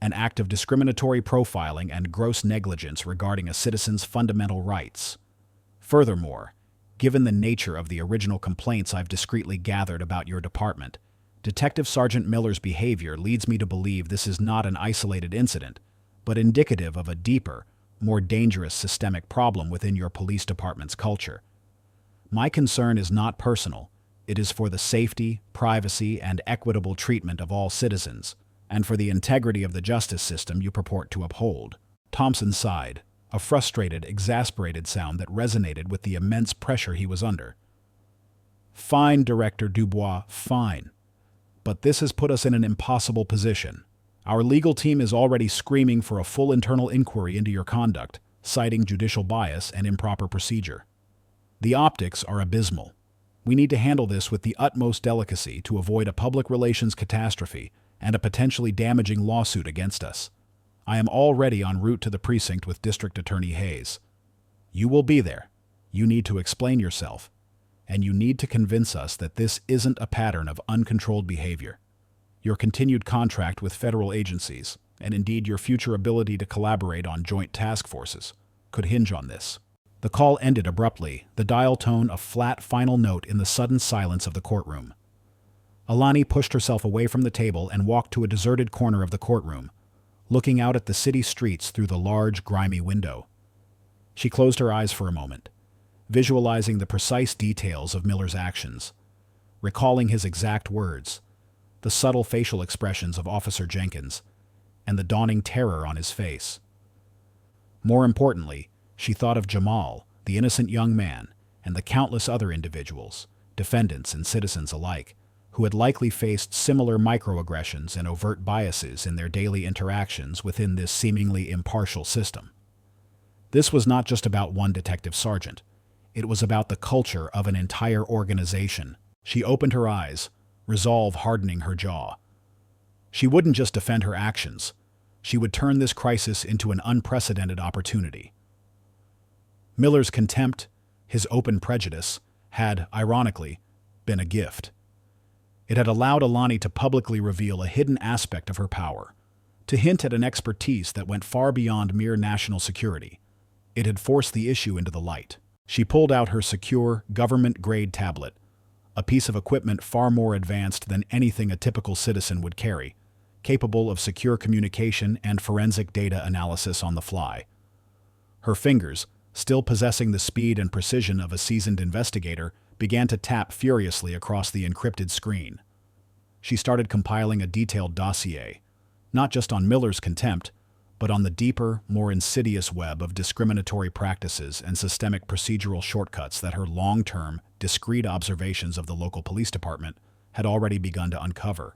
an act of discriminatory profiling and gross negligence regarding a citizen's fundamental rights. Furthermore, given the nature of the original complaints I've discreetly gathered about your department, Detective Sergeant Miller's behavior leads me to believe this is not an isolated incident, but indicative of a deeper, more dangerous systemic problem within your police department's culture. My concern is not personal. It is for the safety, privacy, and equitable treatment of all citizens, and for the integrity of the justice system you purport to uphold. Thompson sighed, a frustrated, exasperated sound that resonated with the immense pressure he was under. Fine, Director Dubois, fine. But this has put us in an impossible position. Our legal team is already screaming for a full internal inquiry into your conduct, citing judicial bias and improper procedure. The optics are abysmal. We need to handle this with the utmost delicacy to avoid a public relations catastrophe and a potentially damaging lawsuit against us. I am already en route to the precinct with District Attorney Hayes. You will be there. You need to explain yourself. And you need to convince us that this isn't a pattern of uncontrolled behavior. Your continued contract with federal agencies, and indeed your future ability to collaborate on joint task forces, could hinge on this. The call ended abruptly, the dial tone a flat final note in the sudden silence of the courtroom. Alani pushed herself away from the table and walked to a deserted corner of the courtroom, looking out at the city streets through the large, grimy window. She closed her eyes for a moment, visualizing the precise details of Miller's actions, recalling his exact words, the subtle facial expressions of Officer Jenkins, and the dawning terror on his face. More importantly, she thought of Jamal, the innocent young man, and the countless other individuals, defendants and citizens alike, who had likely faced similar microaggressions and overt biases in their daily interactions within this seemingly impartial system. This was not just about one detective sergeant. It was about the culture of an entire organization. She opened her eyes, resolve hardening her jaw. She wouldn't just defend her actions. She would turn this crisis into an unprecedented opportunity. Miller's contempt, his open prejudice, had, ironically, been a gift. It had allowed Alani to publicly reveal a hidden aspect of her power, to hint at an expertise that went far beyond mere national security. It had forced the issue into the light. She pulled out her secure, government-grade tablet, a piece of equipment far more advanced than anything a typical citizen would carry, capable of secure communication and forensic data analysis on the fly. Her fingers, still possessing the speed and precision of a seasoned investigator, began to tap furiously across the encrypted screen. She started compiling a detailed dossier, not just on Miller's contempt, but on the deeper, more insidious web of discriminatory practices and systemic procedural shortcuts that her long-term, discreet observations of the local police department had already begun to uncover.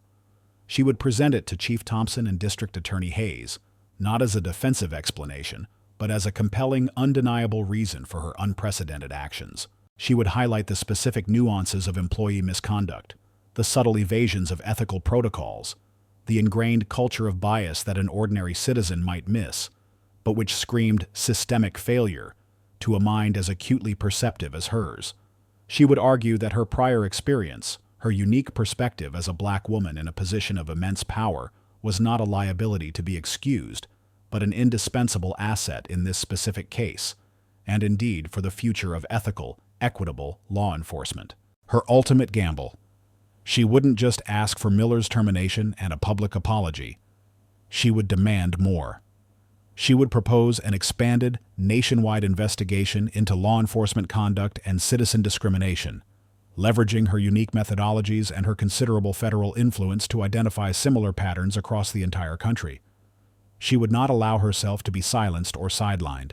She would present it to Chief Thompson and District Attorney Hayes, not as a defensive explanation, but as a compelling, undeniable reason for her unprecedented actions. She would highlight the specific nuances of employee misconduct, the subtle evasions of ethical protocols, the ingrained culture of bias that an ordinary citizen might miss, but which screamed systemic failure to a mind as acutely perceptive as hers. She would argue that her prior experience, her unique perspective as a black woman in a position of immense power, was not a liability to be excused, but an indispensable asset in this specific case, and indeed for the future of ethical, equitable law enforcement. Her ultimate gamble. She wouldn't just ask for Miller's termination and a public apology. She would demand more. She would propose an expanded, nationwide investigation into law enforcement conduct and citizen discrimination, leveraging her unique methodologies and her considerable federal influence to identify similar patterns across the entire country. She would not allow herself to be silenced or sidelined.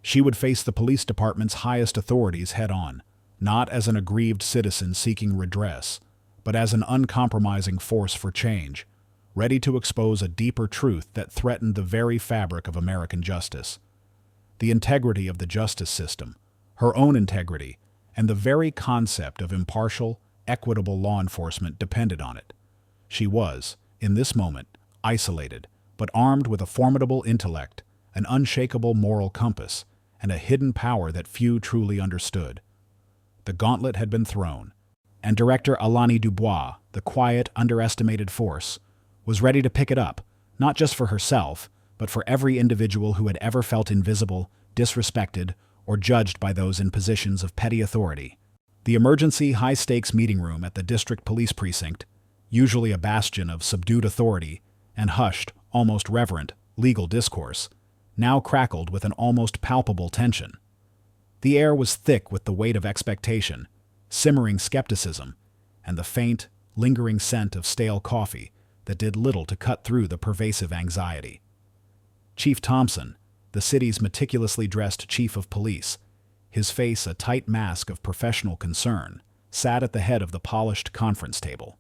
She would face the police department's highest authorities head-on, not as an aggrieved citizen seeking redress, but as an uncompromising force for change, ready to expose a deeper truth that threatened the very fabric of American justice. The integrity of the justice system, her own integrity, and the very concept of impartial, equitable law enforcement depended on it. She was, in this moment, isolated, but armed with a formidable intellect, an unshakable moral compass, and a hidden power that few truly understood. The gauntlet had been thrown, and Director Alani Dubois, the quiet, underestimated force, was ready to pick it up, not just for herself, but for every individual who had ever felt invisible, disrespected, or judged by those in positions of petty authority. The emergency high-stakes meeting room at the district police precinct, usually a bastion of subdued authority and hushed, almost reverent, legal discourse, now crackled with an almost palpable tension. The air was thick with the weight of expectation, simmering skepticism, and the faint, lingering scent of stale coffee that did little to cut through the pervasive anxiety. Chief Thompson, the city's meticulously dressed chief of police, his face a tight mask of professional concern, sat at the head of the polished conference table.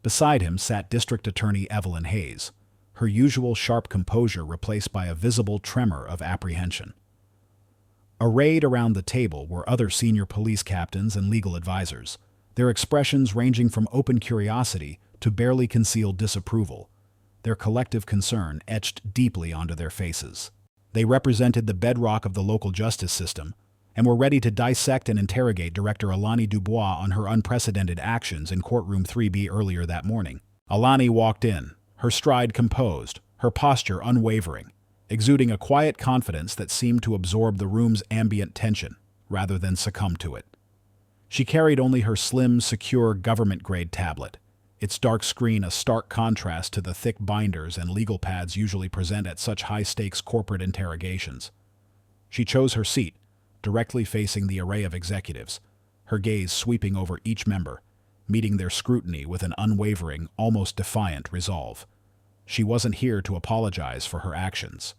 Beside him sat District Attorney Evelyn Hayes, her usual sharp composure replaced by a visible tremor of apprehension. Arrayed around the table were other senior police captains and legal advisors, their expressions ranging from open curiosity to barely concealed disapproval, their collective concern etched deeply onto their faces. They represented the bedrock of the local justice system and were ready to dissect and interrogate Director Alani Dubois on her unprecedented actions in Courtroom 3B earlier that morning. Alani walked in, her stride composed, her posture unwavering, exuding a quiet confidence that seemed to absorb the room's ambient tension rather than succumb to it. She carried only her slim, secure government-grade tablet, its dark screen a stark contrast to the thick binders and legal pads usually present at such high-stakes corporate interrogations. She chose her seat, directly facing the array of executives, her gaze sweeping over each member, meeting their scrutiny with an unwavering, almost defiant resolve. She wasn't here to apologize for her actions.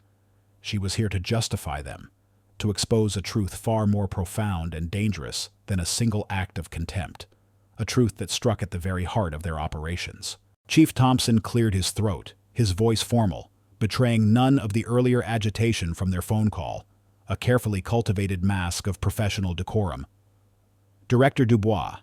She was here to justify them, to expose a truth far more profound and dangerous than a single act of contempt, a truth that struck at the very heart of their operations. Chief Thompson cleared his throat, his voice formal, betraying none of the earlier agitation from their phone call, a carefully cultivated mask of professional decorum. Director Dubois,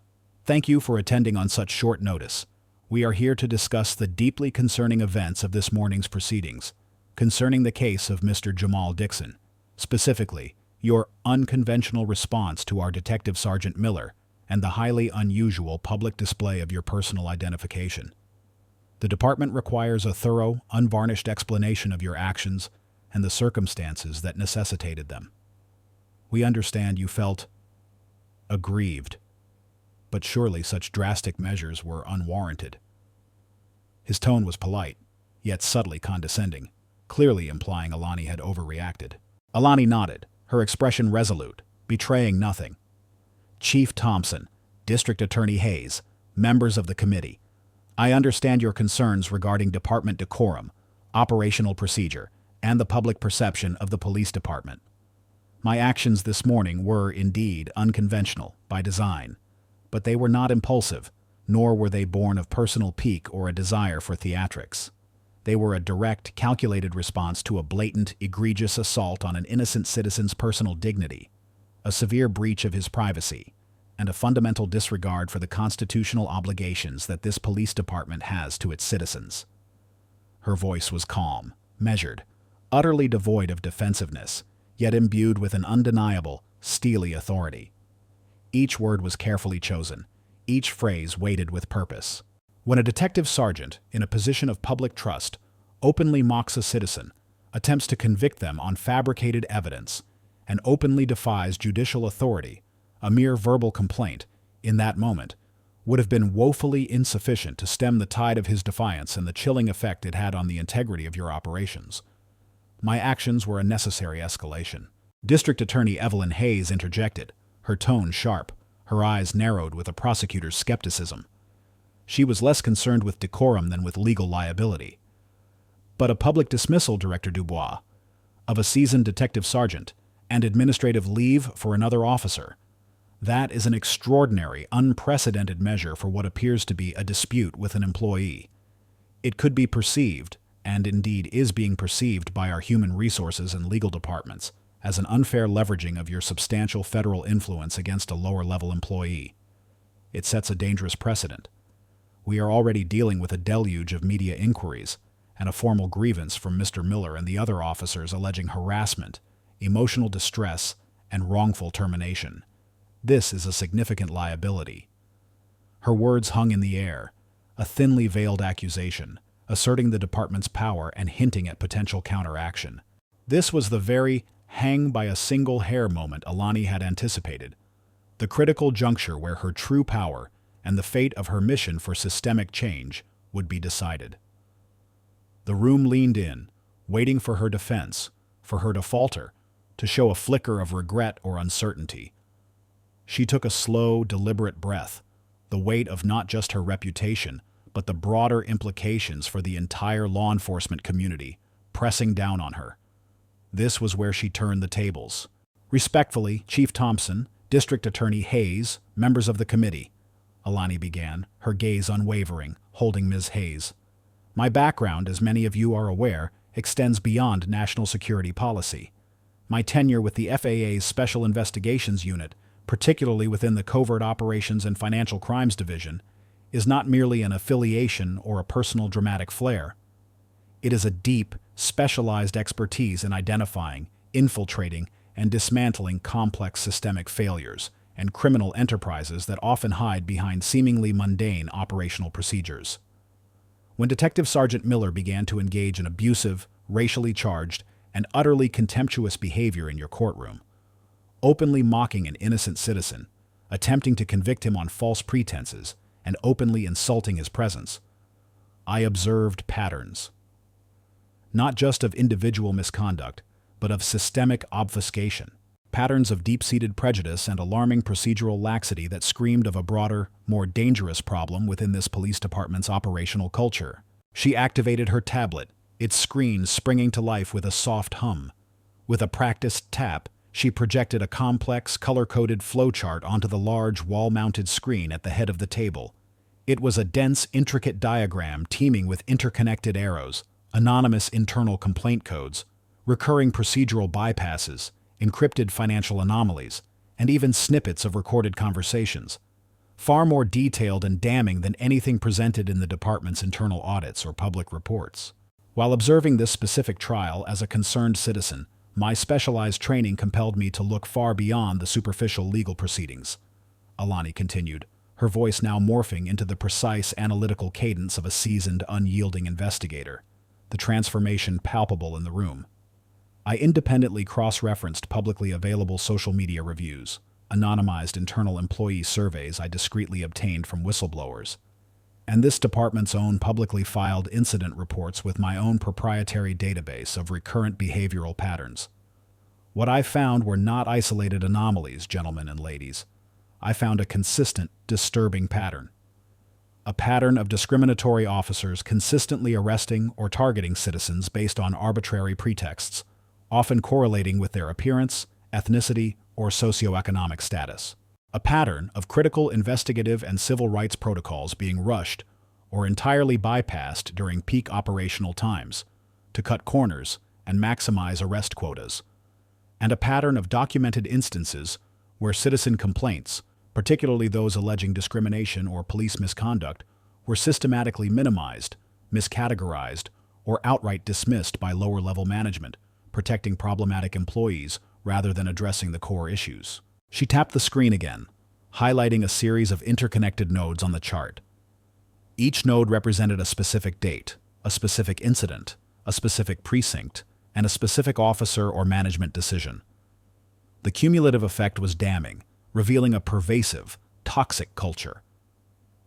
thank you for attending on such short notice. We are here to discuss the deeply concerning events of this morning's proceedings, concerning the case of Mr. Jamal Dixon, specifically, your unconventional response to our Detective Sergeant Miller and the highly unusual public display of your personal identification. The department requires a thorough, unvarnished explanation of your actions and the circumstances that necessitated them. We understand you felt aggrieved, but surely such drastic measures were unwarranted. His tone was polite, yet subtly condescending, clearly implying Alani had overreacted. Alani nodded, her expression resolute, betraying nothing. Chief Thompson, District Attorney Hayes, members of the committee, I understand your concerns regarding department decorum, operational procedure, and the public perception of the police department. My actions this morning were, indeed, unconventional, by design, but they were not impulsive, nor were they born of personal pique or a desire for theatrics. They were a direct, calculated response to a blatant, egregious assault on an innocent citizen's personal dignity, a severe breach of his privacy, and a fundamental disregard for the constitutional obligations that this police department has to its citizens. Her voice was calm, measured, utterly devoid of defensiveness, yet imbued with an undeniable, steely authority. Each word was carefully chosen, each phrase weighted with purpose. When a detective sergeant, in a position of public trust, openly mocks a citizen, attempts to convict them on fabricated evidence, and openly defies judicial authority, a mere verbal complaint, in that moment, would have been woefully insufficient to stem the tide of his defiance and the chilling effect it had on the integrity of your operations. My actions were a necessary escalation. District Attorney Evelyn Hayes interjected, her tone sharp, her eyes narrowed with a prosecutor's skepticism. She was less concerned with decorum than with legal liability. But a public dismissal, Director Dubois, of a seasoned detective sergeant, and administrative leave for another officer, that is an extraordinary, unprecedented measure for what appears to be a dispute with an employee. It could be perceived, and indeed is being perceived by our human resources and legal departments, as an unfair leveraging of your substantial federal influence against a lower-level employee. It sets a dangerous precedent. We are already dealing with a deluge of media inquiries and a formal grievance from Mr. Miller and the other officers alleging harassment, emotional distress, and wrongful termination. This is a significant liability. Her words hung in the air, a thinly veiled accusation, asserting the department's power and hinting at potential counteraction. This was the very hang-by-a-single-hair moment Alani had anticipated, the critical juncture where her true power and the fate of her mission for systemic change would be decided. The room leaned in, waiting for her defense, for her to falter, to show a flicker of regret or uncertainty. She took a slow, deliberate breath, the weight of not just her reputation, but the broader implications for the entire law enforcement community, pressing down on her. This was where she turned the tables. Respectfully, Chief Thompson, District Attorney Hayes, members of the committee, Alani began, her gaze unwavering, holding Ms. Hayes. My background, as many of you are aware, extends beyond national security policy. My tenure with the FAA's Special Investigations Unit, particularly within the Covert Operations and Financial Crimes Division, is not merely an affiliation or a personal dramatic flair. It is a deep, specialized expertise in identifying, infiltrating, and dismantling complex systemic failures and criminal enterprises that often hide behind seemingly mundane operational procedures. When Detective Sergeant Miller began to engage in abusive, racially charged, and utterly contemptuous behavior in your courtroom, openly mocking an innocent citizen, attempting to convict him on false pretenses, and openly insulting his presence, I observed patterns. Not just of individual misconduct, but of systemic obfuscation. Patterns of deep-seated prejudice and alarming procedural laxity that screamed of a broader, more dangerous problem within this police department's operational culture. She activated her tablet, its screen springing to life with a soft hum. With a practiced tap, She projected a complex, color-coded flowchart onto the large, wall-mounted screen at the head of the table. It was a dense, intricate diagram teeming with interconnected arrows, anonymous internal complaint codes, recurring procedural bypasses, encrypted financial anomalies, and even snippets of recorded conversations. Far more detailed and damning than anything presented in the department's internal audits or public reports. While observing this specific trial as a concerned citizen, my specialized training compelled me to look far beyond the superficial legal proceedings. Alani continued, her voice now morphing into the precise analytical cadence of a seasoned, unyielding investigator, the transformation palpable in the room. I independently cross-referenced publicly available social media reviews, anonymized internal employee surveys I discreetly obtained from whistleblowers, and this department's own publicly filed incident reports with my own proprietary database of recurrent behavioral patterns. What I found were not isolated anomalies, gentlemen and ladies. I found a consistent, disturbing pattern. A pattern of discriminatory officers consistently arresting or targeting citizens based on arbitrary pretexts, often correlating with their appearance, ethnicity, or socioeconomic status. A pattern of critical investigative and civil rights protocols being rushed or entirely bypassed during peak operational times to cut corners and maximize arrest quotas. And a pattern of documented instances where citizen complaints, particularly those alleging discrimination or police misconduct, were systematically minimized, miscategorized, or outright dismissed by lower-level management, protecting problematic employees rather than addressing the core issues. She tapped the screen again, highlighting a series of interconnected nodes on the chart. Each node represented a specific date, a specific incident, a specific precinct, and a specific officer or management decision. The cumulative effect was damning, revealing a pervasive, toxic culture.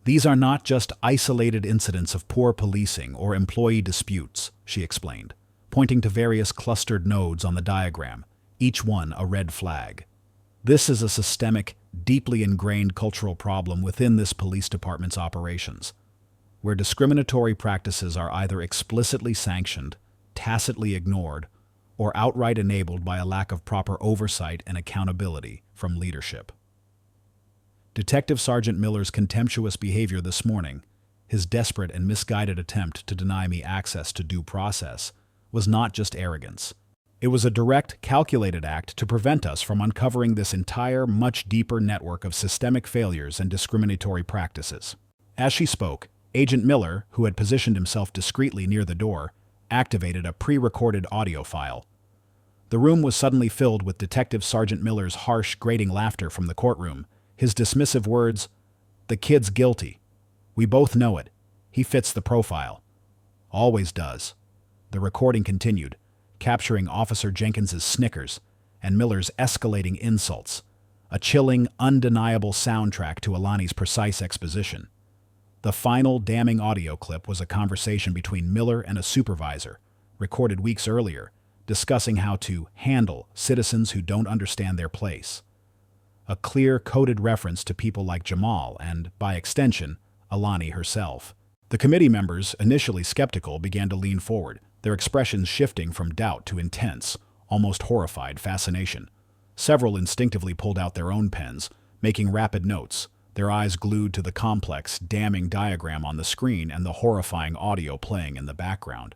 These are not just isolated incidents of poor policing or employee disputes, she explained, pointing to various clustered nodes on the diagram, each one a red flag. This is a systemic, deeply ingrained cultural problem within this police department's operations, where discriminatory practices are either explicitly sanctioned, tacitly ignored, or outright enabled by a lack of proper oversight and accountability from leadership. Detective Sergeant Miller's contemptuous behavior this morning, his desperate and misguided attempt to deny me access to due process, was not just arrogance. It was a direct, calculated act to prevent us from uncovering this entire, much deeper network of systemic failures and discriminatory practices. As she spoke, Agent Miller, who had positioned himself discreetly near the door, activated a pre-recorded audio file. The room was suddenly filled with Detective Sergeant Miller's harsh, grating laughter from the courtroom, his dismissive words, "The kid's guilty. We both know it. He fits the profile. Always does." The recording continued, capturing Officer Jenkins's snickers and Miller's escalating insults, a chilling, undeniable soundtrack to Alani's precise exposition. The final damning audio clip was a conversation between Miller and a supervisor, recorded weeks earlier, discussing how to handle citizens who don't understand their place. A clear, coded reference to people like Jamal and, by extension, Alani herself. The committee members, initially skeptical, began to lean forward, their expressions shifting from doubt to intense, almost horrified fascination. Several instinctively pulled out their own pens, making rapid notes, their eyes glued to the complex, damning diagram on the screen and the horrifying audio playing in the background.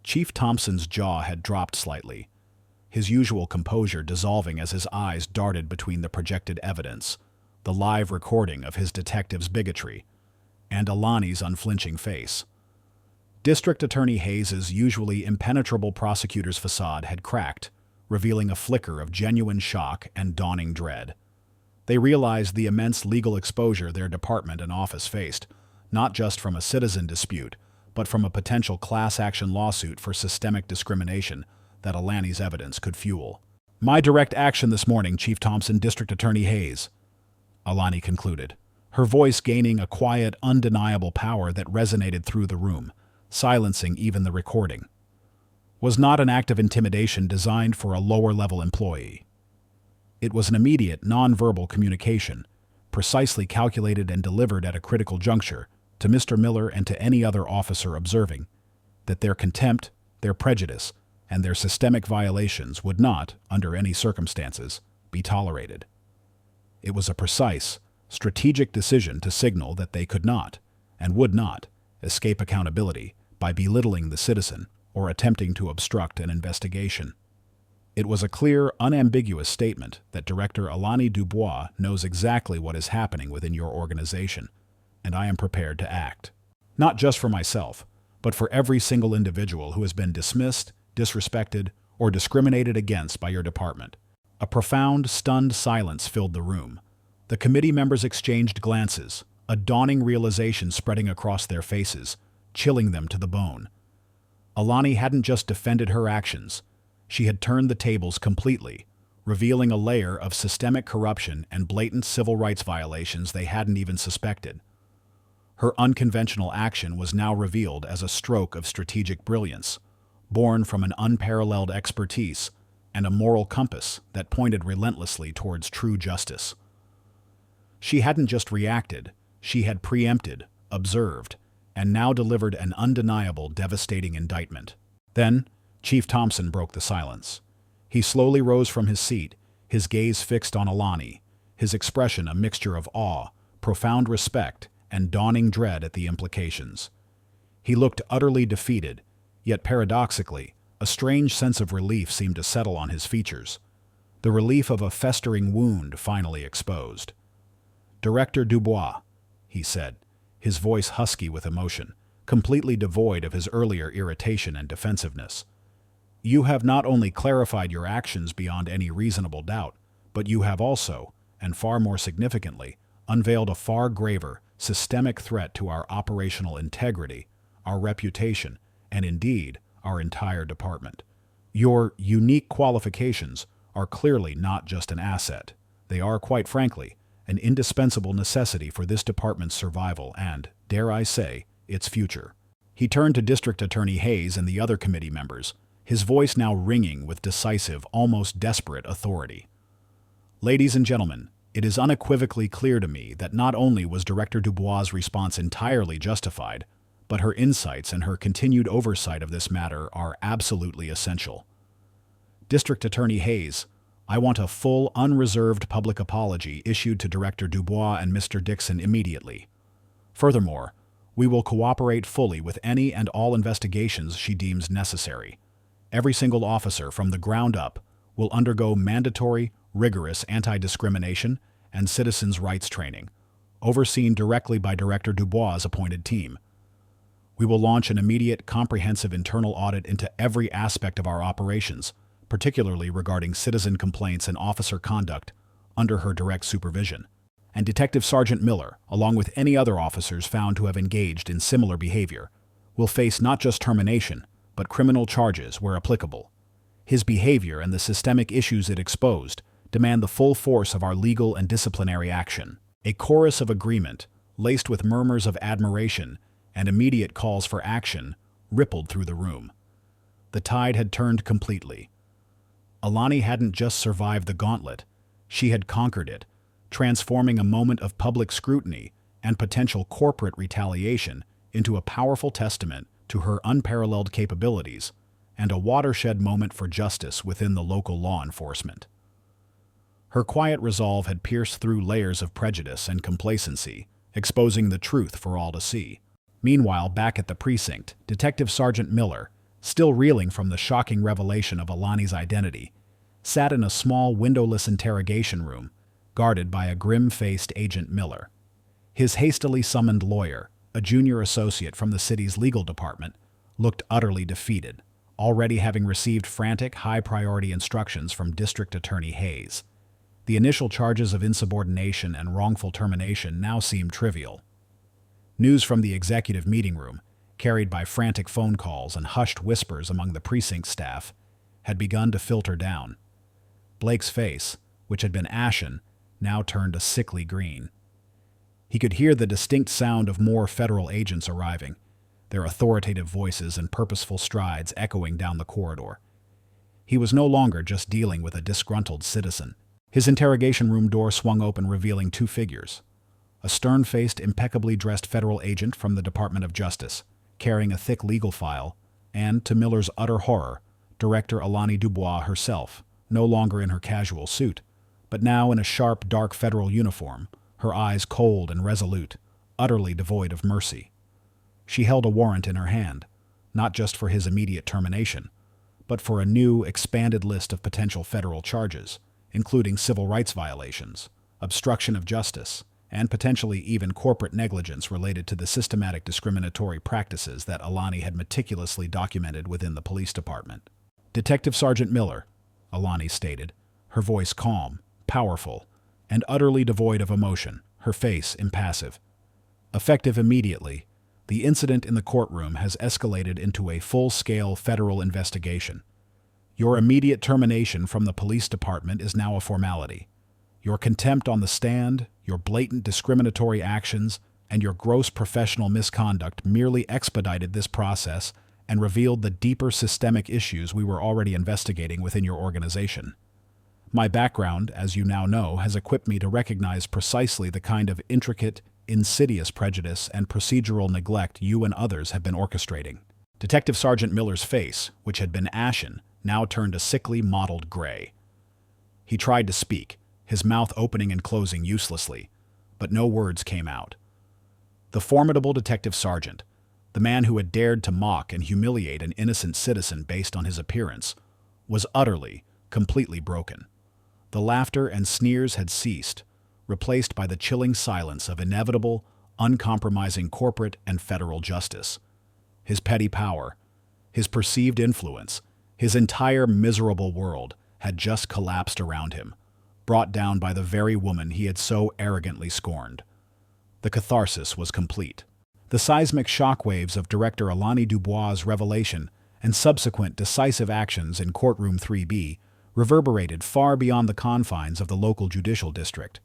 Chief Thompson's jaw had dropped slightly, his usual composure dissolving as his eyes darted between the projected evidence, the live recording of his detective's bigotry, and Alani's unflinching face. District Attorney Hayes's usually impenetrable prosecutor's facade had cracked, revealing a flicker of genuine shock and dawning dread. They realized the immense legal exposure their department and office faced, not just from a citizen dispute, but from a potential class action lawsuit for systemic discrimination that Alani's evidence could fuel. "My direct action this morning, Chief Thompson, District Attorney Hayes," Alani concluded, her voice gaining a quiet, undeniable power that resonated through the room, silencing even the recording, "was not an act of intimidation designed for a lower-level employee. It was an immediate, non-verbal communication, precisely calculated and delivered at a critical juncture to Mr. Miller and to any other officer observing, that their contempt, their prejudice, and their systemic violations would not, under any circumstances, be tolerated. It was a precise, strategic decision to signal that they could not, and would not, escape accountability by belittling the citizen or attempting to obstruct an investigation. It was a clear, unambiguous statement that Director Alani Dubois knows exactly what is happening within your organization, and I am prepared to act. Not just for myself, but for every single individual who has been dismissed, disrespected, or discriminated against by your department. A profound, stunned silence filled the room. The committee members exchanged glances, a dawning realization spreading across their faces, chilling them to the bone. Alani hadn't just defended her actions. She had turned the tables completely, revealing a layer of systemic corruption and blatant civil rights violations they hadn't even suspected. Her unconventional action was now revealed as a stroke of strategic brilliance, born from an unparalleled expertise and a moral compass that pointed relentlessly towards true justice. She hadn't just reacted, she had preempted, observed, and now delivered an undeniable, devastating indictment. Then, Chief Thompson broke the silence. He slowly rose from his seat, his gaze fixed on Alani, his expression a mixture of awe, profound respect, and dawning dread at the implications. He looked utterly defeated, yet paradoxically, a strange sense of relief seemed to settle on his features, the relief of a festering wound finally exposed. "Director Dubois," he said, his voice husky with emotion, completely devoid of his earlier irritation and defensiveness. "You have not only clarified your actions beyond any reasonable doubt, but you have also, and far more significantly, unveiled a far graver, systemic threat to our operational integrity, our reputation, and indeed, our entire department. Your unique qualifications are clearly not just an asset. They are, quite frankly, an indispensable necessity for this department's survival and, dare I say, its future." He turned to District Attorney Hayes and the other committee members, his voice now ringing with decisive, almost desperate authority. "Ladies and gentlemen, it is unequivocally clear to me that not only was Director Dubois' response entirely justified, but her insights and her continued oversight of this matter are absolutely essential. District Attorney Hayes, I want a full, unreserved public apology issued to Director Dubois and Mr. Dixon immediately. Furthermore, we will cooperate fully with any and all investigations she deems necessary. Every single officer from the ground up will undergo mandatory, rigorous anti-discrimination and citizens' rights training, overseen directly by Director Dubois' appointed team. We will launch an immediate, comprehensive internal audit into every aspect of our operations, particularly regarding citizen complaints and officer conduct under her direct supervision. And Detective Sergeant Miller, along with any other officers found to have engaged in similar behavior, will face not just termination, but criminal charges where applicable. His behavior and the systemic issues it exposed demand the full force of our legal and disciplinary action." A chorus of agreement, laced with murmurs of admiration and immediate calls for action, rippled through the room. The tide had turned completely. Alani hadn't just survived the gauntlet, she had conquered it, transforming a moment of public scrutiny and potential corporate retaliation into a powerful testament to her unparalleled capabilities and a watershed moment for justice within the local law enforcement. Her quiet resolve had pierced through layers of prejudice and complacency, exposing the truth for all to see. Meanwhile, back at the precinct, Detective Sergeant Miller, still reeling from the shocking revelation of Alani's identity, sat in a small windowless interrogation room, guarded by a grim-faced Agent Miller. His hastily summoned lawyer, a junior associate from the city's legal department, looked utterly defeated, already having received frantic, high-priority instructions from District Attorney Hayes. The initial charges of insubordination and wrongful termination now seemed trivial. News from the executive meeting room, carried by frantic phone calls and hushed whispers among the precinct staff, had begun to filter down. Blake's face, which had been ashen, now turned a sickly green. He could hear the distinct sound of more federal agents arriving, their authoritative voices and purposeful strides echoing down the corridor. He was no longer just dealing with a disgruntled citizen. His interrogation room door swung open, revealing two figures. A stern-faced, impeccably dressed federal agent from the Department of Justice, carrying a thick legal file, and, to Miller's utter horror, Director Alani Dubois herself, no longer in her casual suit, but now in a sharp, dark federal uniform, her eyes cold and resolute, utterly devoid of mercy. She held a warrant in her hand, not just for his immediate termination, but for a new, expanded list of potential federal charges, including civil rights violations, obstruction of justice, and potentially even corporate negligence related to the systematic discriminatory practices that Alani had meticulously documented within the police department. Detective Sergeant Miller, Alani stated, her voice calm, powerful, and utterly devoid of emotion, her face impassive. Effective immediately, the incident in the courtroom has escalated into a full-scale federal investigation. Your immediate termination from the police department is now a formality. Your contempt on the stand, your blatant discriminatory actions, and your gross professional misconduct merely expedited this process and revealed the deeper systemic issues we were already investigating within your organization. My background, as you now know, has equipped me to recognize precisely the kind of intricate, insidious prejudice and procedural neglect you and others have been orchestrating. Detective Sergeant Miller's face, which had been ashen, now turned a sickly, mottled gray. He tried to speak, his mouth opening and closing uselessly, but no words came out. The formidable Detective Sergeant, the man who had dared to mock and humiliate an innocent citizen based on his appearance, was utterly, completely broken. The laughter and sneers had ceased, replaced by the chilling silence of inevitable, uncompromising corporate and federal justice. His petty power, his perceived influence, his entire miserable world had just collapsed around him, brought down by the very woman he had so arrogantly scorned. The catharsis was complete. The seismic shockwaves of Director Alani Dubois' revelation and subsequent decisive actions in Courtroom 3B reverberated far beyond the confines of the local judicial district.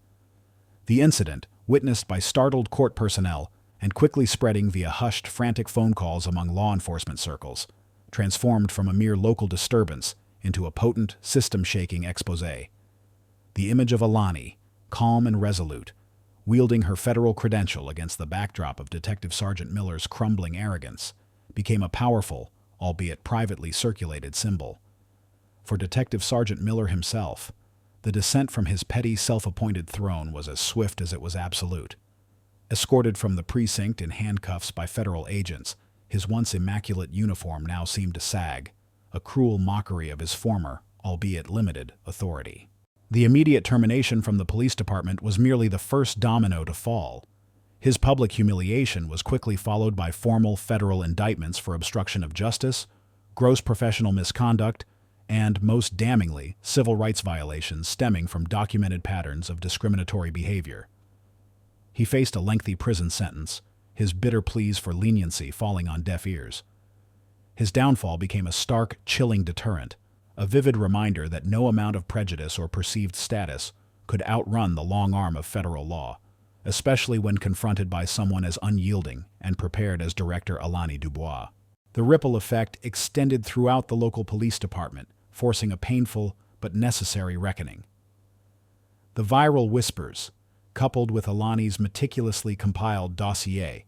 The incident, witnessed by startled court personnel and quickly spreading via hushed, frantic phone calls among law enforcement circles, transformed from a mere local disturbance into a potent, system-shaking exposé. The image of Alani, calm and resolute, wielding her federal credential against the backdrop of Detective Sergeant Miller's crumbling arrogance, became a powerful, albeit privately circulated symbol. For Detective Sergeant Miller himself, the descent from his petty, self-appointed throne was as swift as it was absolute. Escorted from the precinct in handcuffs by federal agents, his once immaculate uniform now seemed to sag, a cruel mockery of his former, albeit limited, authority. The immediate termination from the police department was merely the first domino to fall. His public humiliation was quickly followed by formal federal indictments for obstruction of justice, gross professional misconduct, and, most damningly, civil rights violations stemming from documented patterns of discriminatory behavior. He faced a lengthy prison sentence, his bitter pleas for leniency falling on deaf ears. His downfall became a stark, chilling deterrent, a vivid reminder that no amount of prejudice or perceived status could outrun the long arm of federal law, especially when confronted by someone as unyielding and prepared as Director Alani Dubois. The ripple effect extended throughout the local police department, forcing a painful but necessary reckoning. The viral whispers, coupled with Alani's meticulously compiled dossier,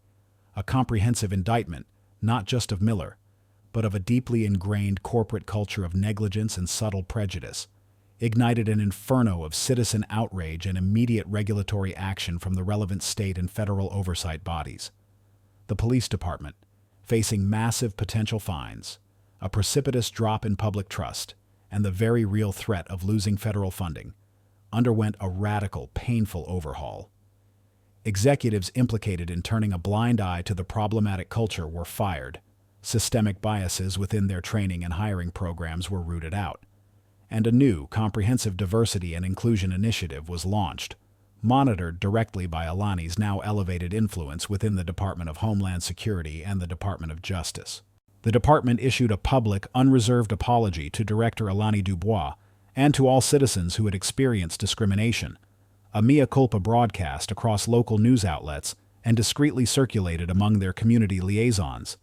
a comprehensive indictment not just of Miller, but of a deeply ingrained corporate culture of negligence and subtle prejudice, ignited an inferno of citizen outrage and immediate regulatory action from the relevant state and federal oversight bodies. The police department, facing massive potential fines, a precipitous drop in public trust, and the very real threat of losing federal funding, underwent a radical, painful overhaul. Executives implicated in turning a blind eye to the problematic culture were fired, systemic biases within their training and hiring programs were rooted out, and a new, comprehensive diversity and inclusion initiative was launched, monitored directly by Alani's now elevated influence within the Department of Homeland Security and the Department of Justice. The department issued a public, unreserved apology to Director Alani Dubois and to all citizens who had experienced discrimination, a mea culpa broadcast across local news outlets and discreetly circulated among their community liaisons,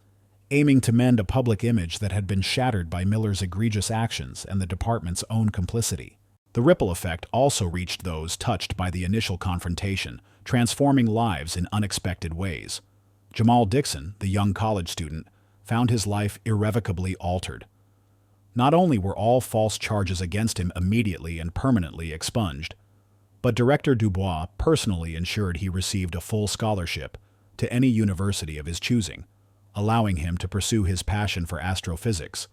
aiming to mend a public image that had been shattered by Miller's egregious actions and the department's own complicity. The ripple effect also reached those touched by the initial confrontation, transforming lives in unexpected ways. Jamal Dixon, the young college student, found his life irrevocably altered. Not only were all false charges against him immediately and permanently expunged, but Director Dubois personally ensured he received a full scholarship to any university of his choosing, allowing him to pursue his passion for astrophysics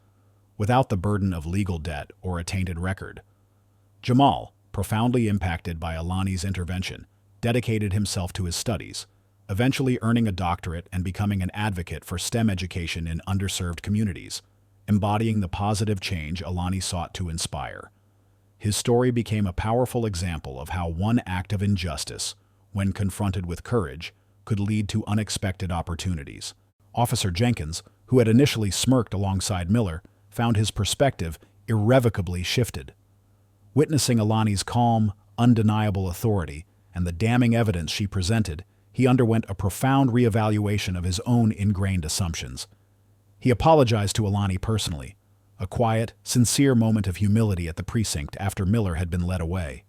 without the burden of legal debt or a tainted record. Jamal, profoundly impacted by Alani's intervention, dedicated himself to his studies, eventually earning a doctorate and becoming an advocate for STEM education in underserved communities, embodying the positive change Alani sought to inspire. His story became a powerful example of how one act of injustice, when confronted with courage, could lead to unexpected opportunities. Officer Jenkins, who had initially smirked alongside Miller, found his perspective irrevocably shifted. Witnessing Alani's calm, undeniable authority and the damning evidence she presented, he underwent a profound reevaluation of his own ingrained assumptions. He apologized to Alani personally, a quiet, sincere moment of humility at the precinct after Miller had been led away.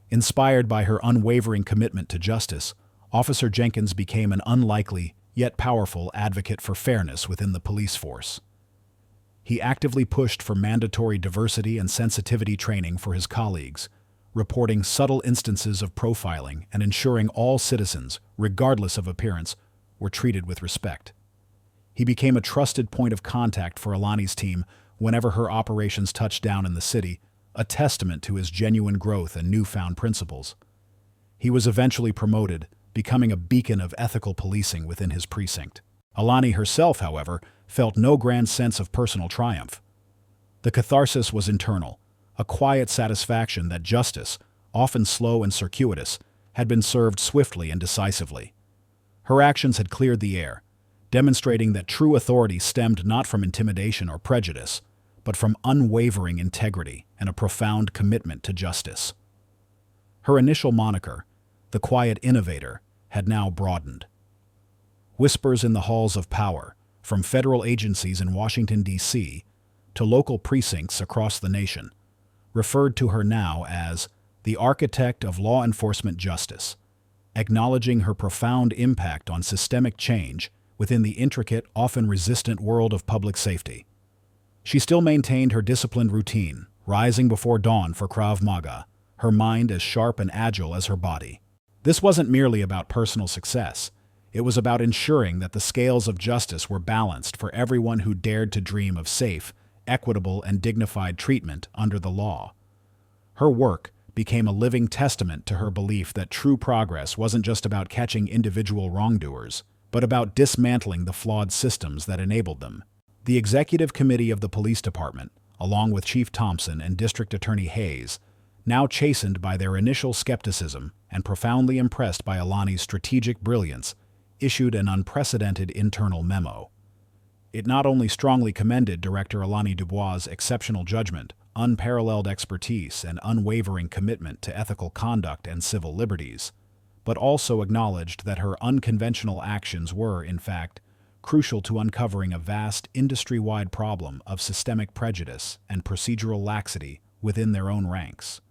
Inspired by her unwavering commitment to justice, Officer Jenkins became an unlikely, yet powerful advocate for fairness within the police force. He actively pushed for mandatory diversity and sensitivity training for his colleagues, reporting subtle instances of profiling and ensuring all citizens, regardless of appearance, were treated with respect. He became a trusted point of contact for Alani's team whenever her operations touched down in the city, a testament to his genuine growth and newfound principles. He was eventually promoted, becoming a beacon of ethical policing within his precinct. Alani herself, however, felt no grand sense of personal triumph. The catharsis was internal, a quiet satisfaction that justice, often slow and circuitous, had been served swiftly and decisively. Her actions had cleared the air, demonstrating that true authority stemmed not from intimidation or prejudice, but from unwavering integrity and a profound commitment to justice. Her initial moniker, the Quiet Innovator, had now broadened. Whispers in the halls of power, from federal agencies in Washington, D.C., to local precincts across the nation, referred to her now as the architect of law enforcement justice, acknowledging her profound impact on systemic change within the intricate, often resistant world of public safety. She still maintained her disciplined routine, rising before dawn for Krav Maga, her mind as sharp and agile as her body. This wasn't merely about personal success. It was about ensuring that the scales of justice were balanced for everyone who dared to dream of safe, equitable, and dignified treatment under the law. Her work became a living testament to her belief that true progress wasn't just about catching individual wrongdoers, but about dismantling the flawed systems that enabled them. The executive committee of the police department, along with Chief Thompson and District Attorney Hayes, now chastened by their initial skepticism and profoundly impressed by Alani's strategic brilliance, issued an unprecedented internal memo. It not only strongly commended Director Alani Dubois' exceptional judgment, unparalleled expertise, and unwavering commitment to ethical conduct and civil liberties, but also acknowledged that her unconventional actions were, in fact, crucial to uncovering a vast industry-wide problem of systemic prejudice and procedural laxity within their own ranks.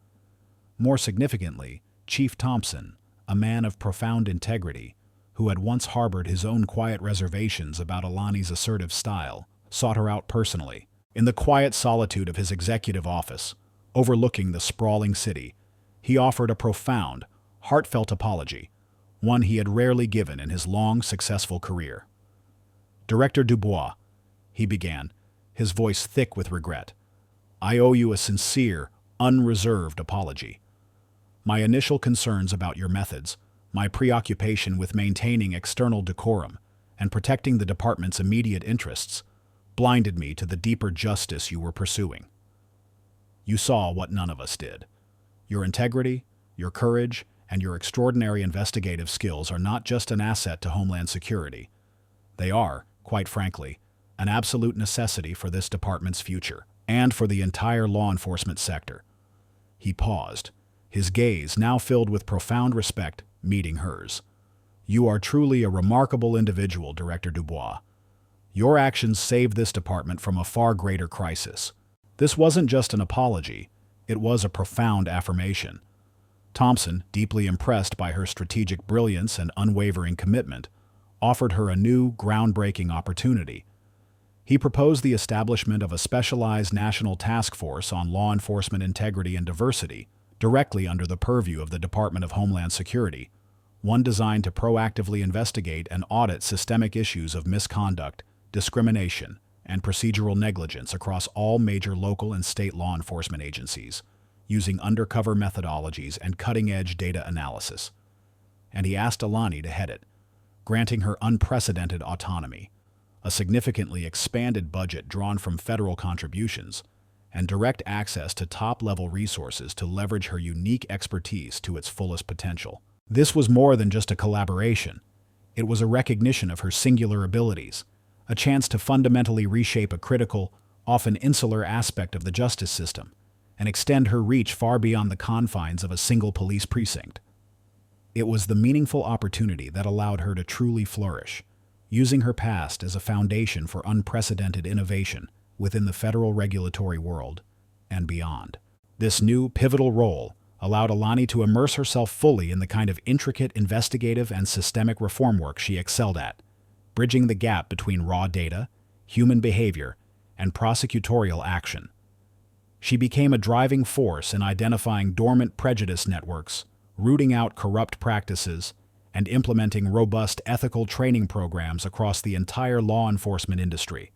More significantly, Chief Thompson, a man of profound integrity, who had once harbored his own quiet reservations about Alani's assertive style, sought her out personally. In the quiet solitude of his executive office, overlooking the sprawling city, he offered a profound, heartfelt apology, one he had rarely given in his long, successful career. "Director Dubois," he began, his voice thick with regret, "I owe you a sincere, unreserved apology. My initial concerns about your methods, my preoccupation with maintaining external decorum and protecting the department's immediate interests, blinded me to the deeper justice you were pursuing. You saw what none of us did. Your integrity, your courage, and your extraordinary investigative skills are not just an asset to Homeland Security. They are, quite frankly, an absolute necessity for this department's future and for the entire law enforcement sector." He paused, his gaze now filled with profound respect, meeting hers. "You are truly a remarkable individual, Director Dubois. Your actions saved this department from a far greater crisis." This wasn't just an apology, it was a profound affirmation. Thompson, deeply impressed by her strategic brilliance and unwavering commitment, offered her a new, groundbreaking opportunity. He proposed the establishment of a specialized national task force on law enforcement integrity and diversity, directly under the purview of the Department of Homeland Security, one designed to proactively investigate and audit systemic issues of misconduct, discrimination, and procedural negligence across all major local and state law enforcement agencies, using undercover methodologies and cutting-edge data analysis. And he asked Alani to head it, granting her unprecedented autonomy, a significantly expanded budget drawn from federal contributions, and direct access to top-level resources to leverage her unique expertise to its fullest potential. This was more than just a collaboration. It was a recognition of her singular abilities, a chance to fundamentally reshape a critical, often insular aspect of the justice system, and extend her reach far beyond the confines of a single police precinct. It was the meaningful opportunity that allowed her to truly flourish, using her past as a foundation for unprecedented innovation within the federal regulatory world and beyond. This new, pivotal role allowed Alani to immerse herself fully in the kind of intricate investigative and systemic reform work she excelled at, bridging the gap between raw data, human behavior, and prosecutorial action. She became a driving force in identifying dormant prejudice networks, rooting out corrupt practices, and implementing robust ethical training programs across the entire law enforcement industry.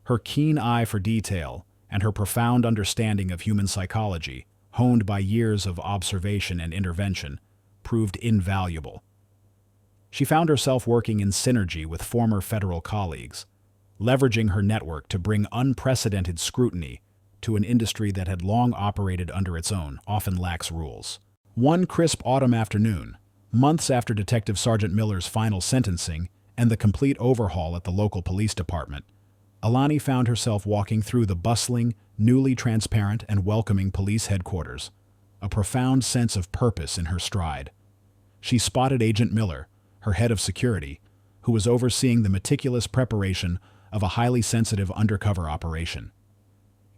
Her keen eye for detail and her profound understanding of human psychology, honed by years of observation and intervention, proved invaluable. She found herself working in synergy with former federal colleagues, leveraging her network to bring unprecedented scrutiny to an industry that had long operated under its own, often lax rules. One crisp autumn afternoon, months after Detective Sergeant Miller's final sentencing and the complete overhaul at the local police department, Alani found herself walking through the bustling, newly transparent and welcoming police headquarters, a profound sense of purpose in her stride. She spotted Agent Miller, her head of security, who was overseeing the meticulous preparation of a highly sensitive undercover operation.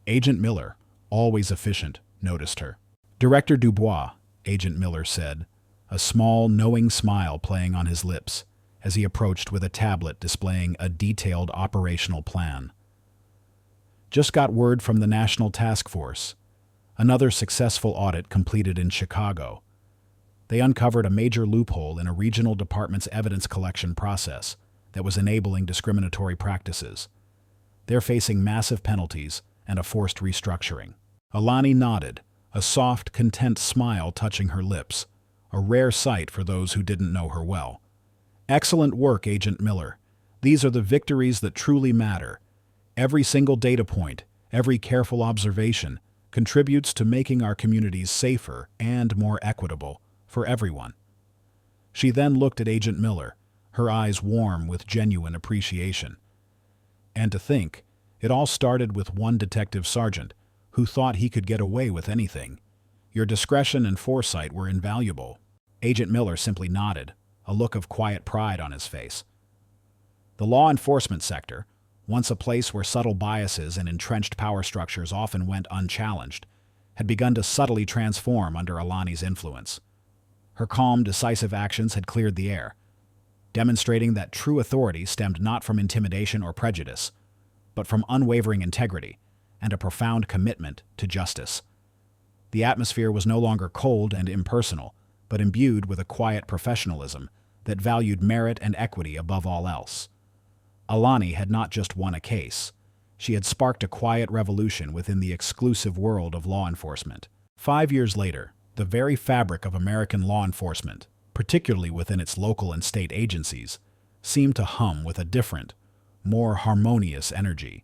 Agent Miller, always efficient, noticed her. "Director Dubois," Agent Miller said, a small, knowing smile playing on his lips as he approached with a tablet displaying a detailed operational plan. "Just got word from the National Task Force. Another successful audit completed in Chicago. They uncovered a major loophole in a regional department's evidence collection process that was enabling discriminatory practices. They're facing massive penalties and a forced restructuring." Alani nodded, a soft, content smile touching her lips, a rare sight for those who didn't know her well. "Excellent work, Agent Miller. These are the victories that truly matter. Every single data point, every careful observation, contributes to making our communities safer and more equitable for everyone." She then looked at Agent Miller, her eyes warm with genuine appreciation. And to think, it all started with one detective sergeant who thought he could get away with anything. Your discretion and foresight were invaluable. Agent Miller simply nodded, a look of quiet pride on his face. The law enforcement sector, once a place where subtle biases and entrenched power structures often went unchallenged, had begun to subtly transform under Alani's influence. Her calm, decisive actions had cleared the air, demonstrating that true authority stemmed not from intimidation or prejudice, but from unwavering integrity and a profound commitment to justice. The atmosphere was no longer cold and impersonal, but imbued with a quiet professionalism that valued merit and equity above all else. Alani had not just won a case. She had sparked a quiet revolution within the exclusive world of law enforcement. 5 years later, the very fabric of American law enforcement, particularly within its local and state agencies, seemed to hum with a different, more harmonious energy.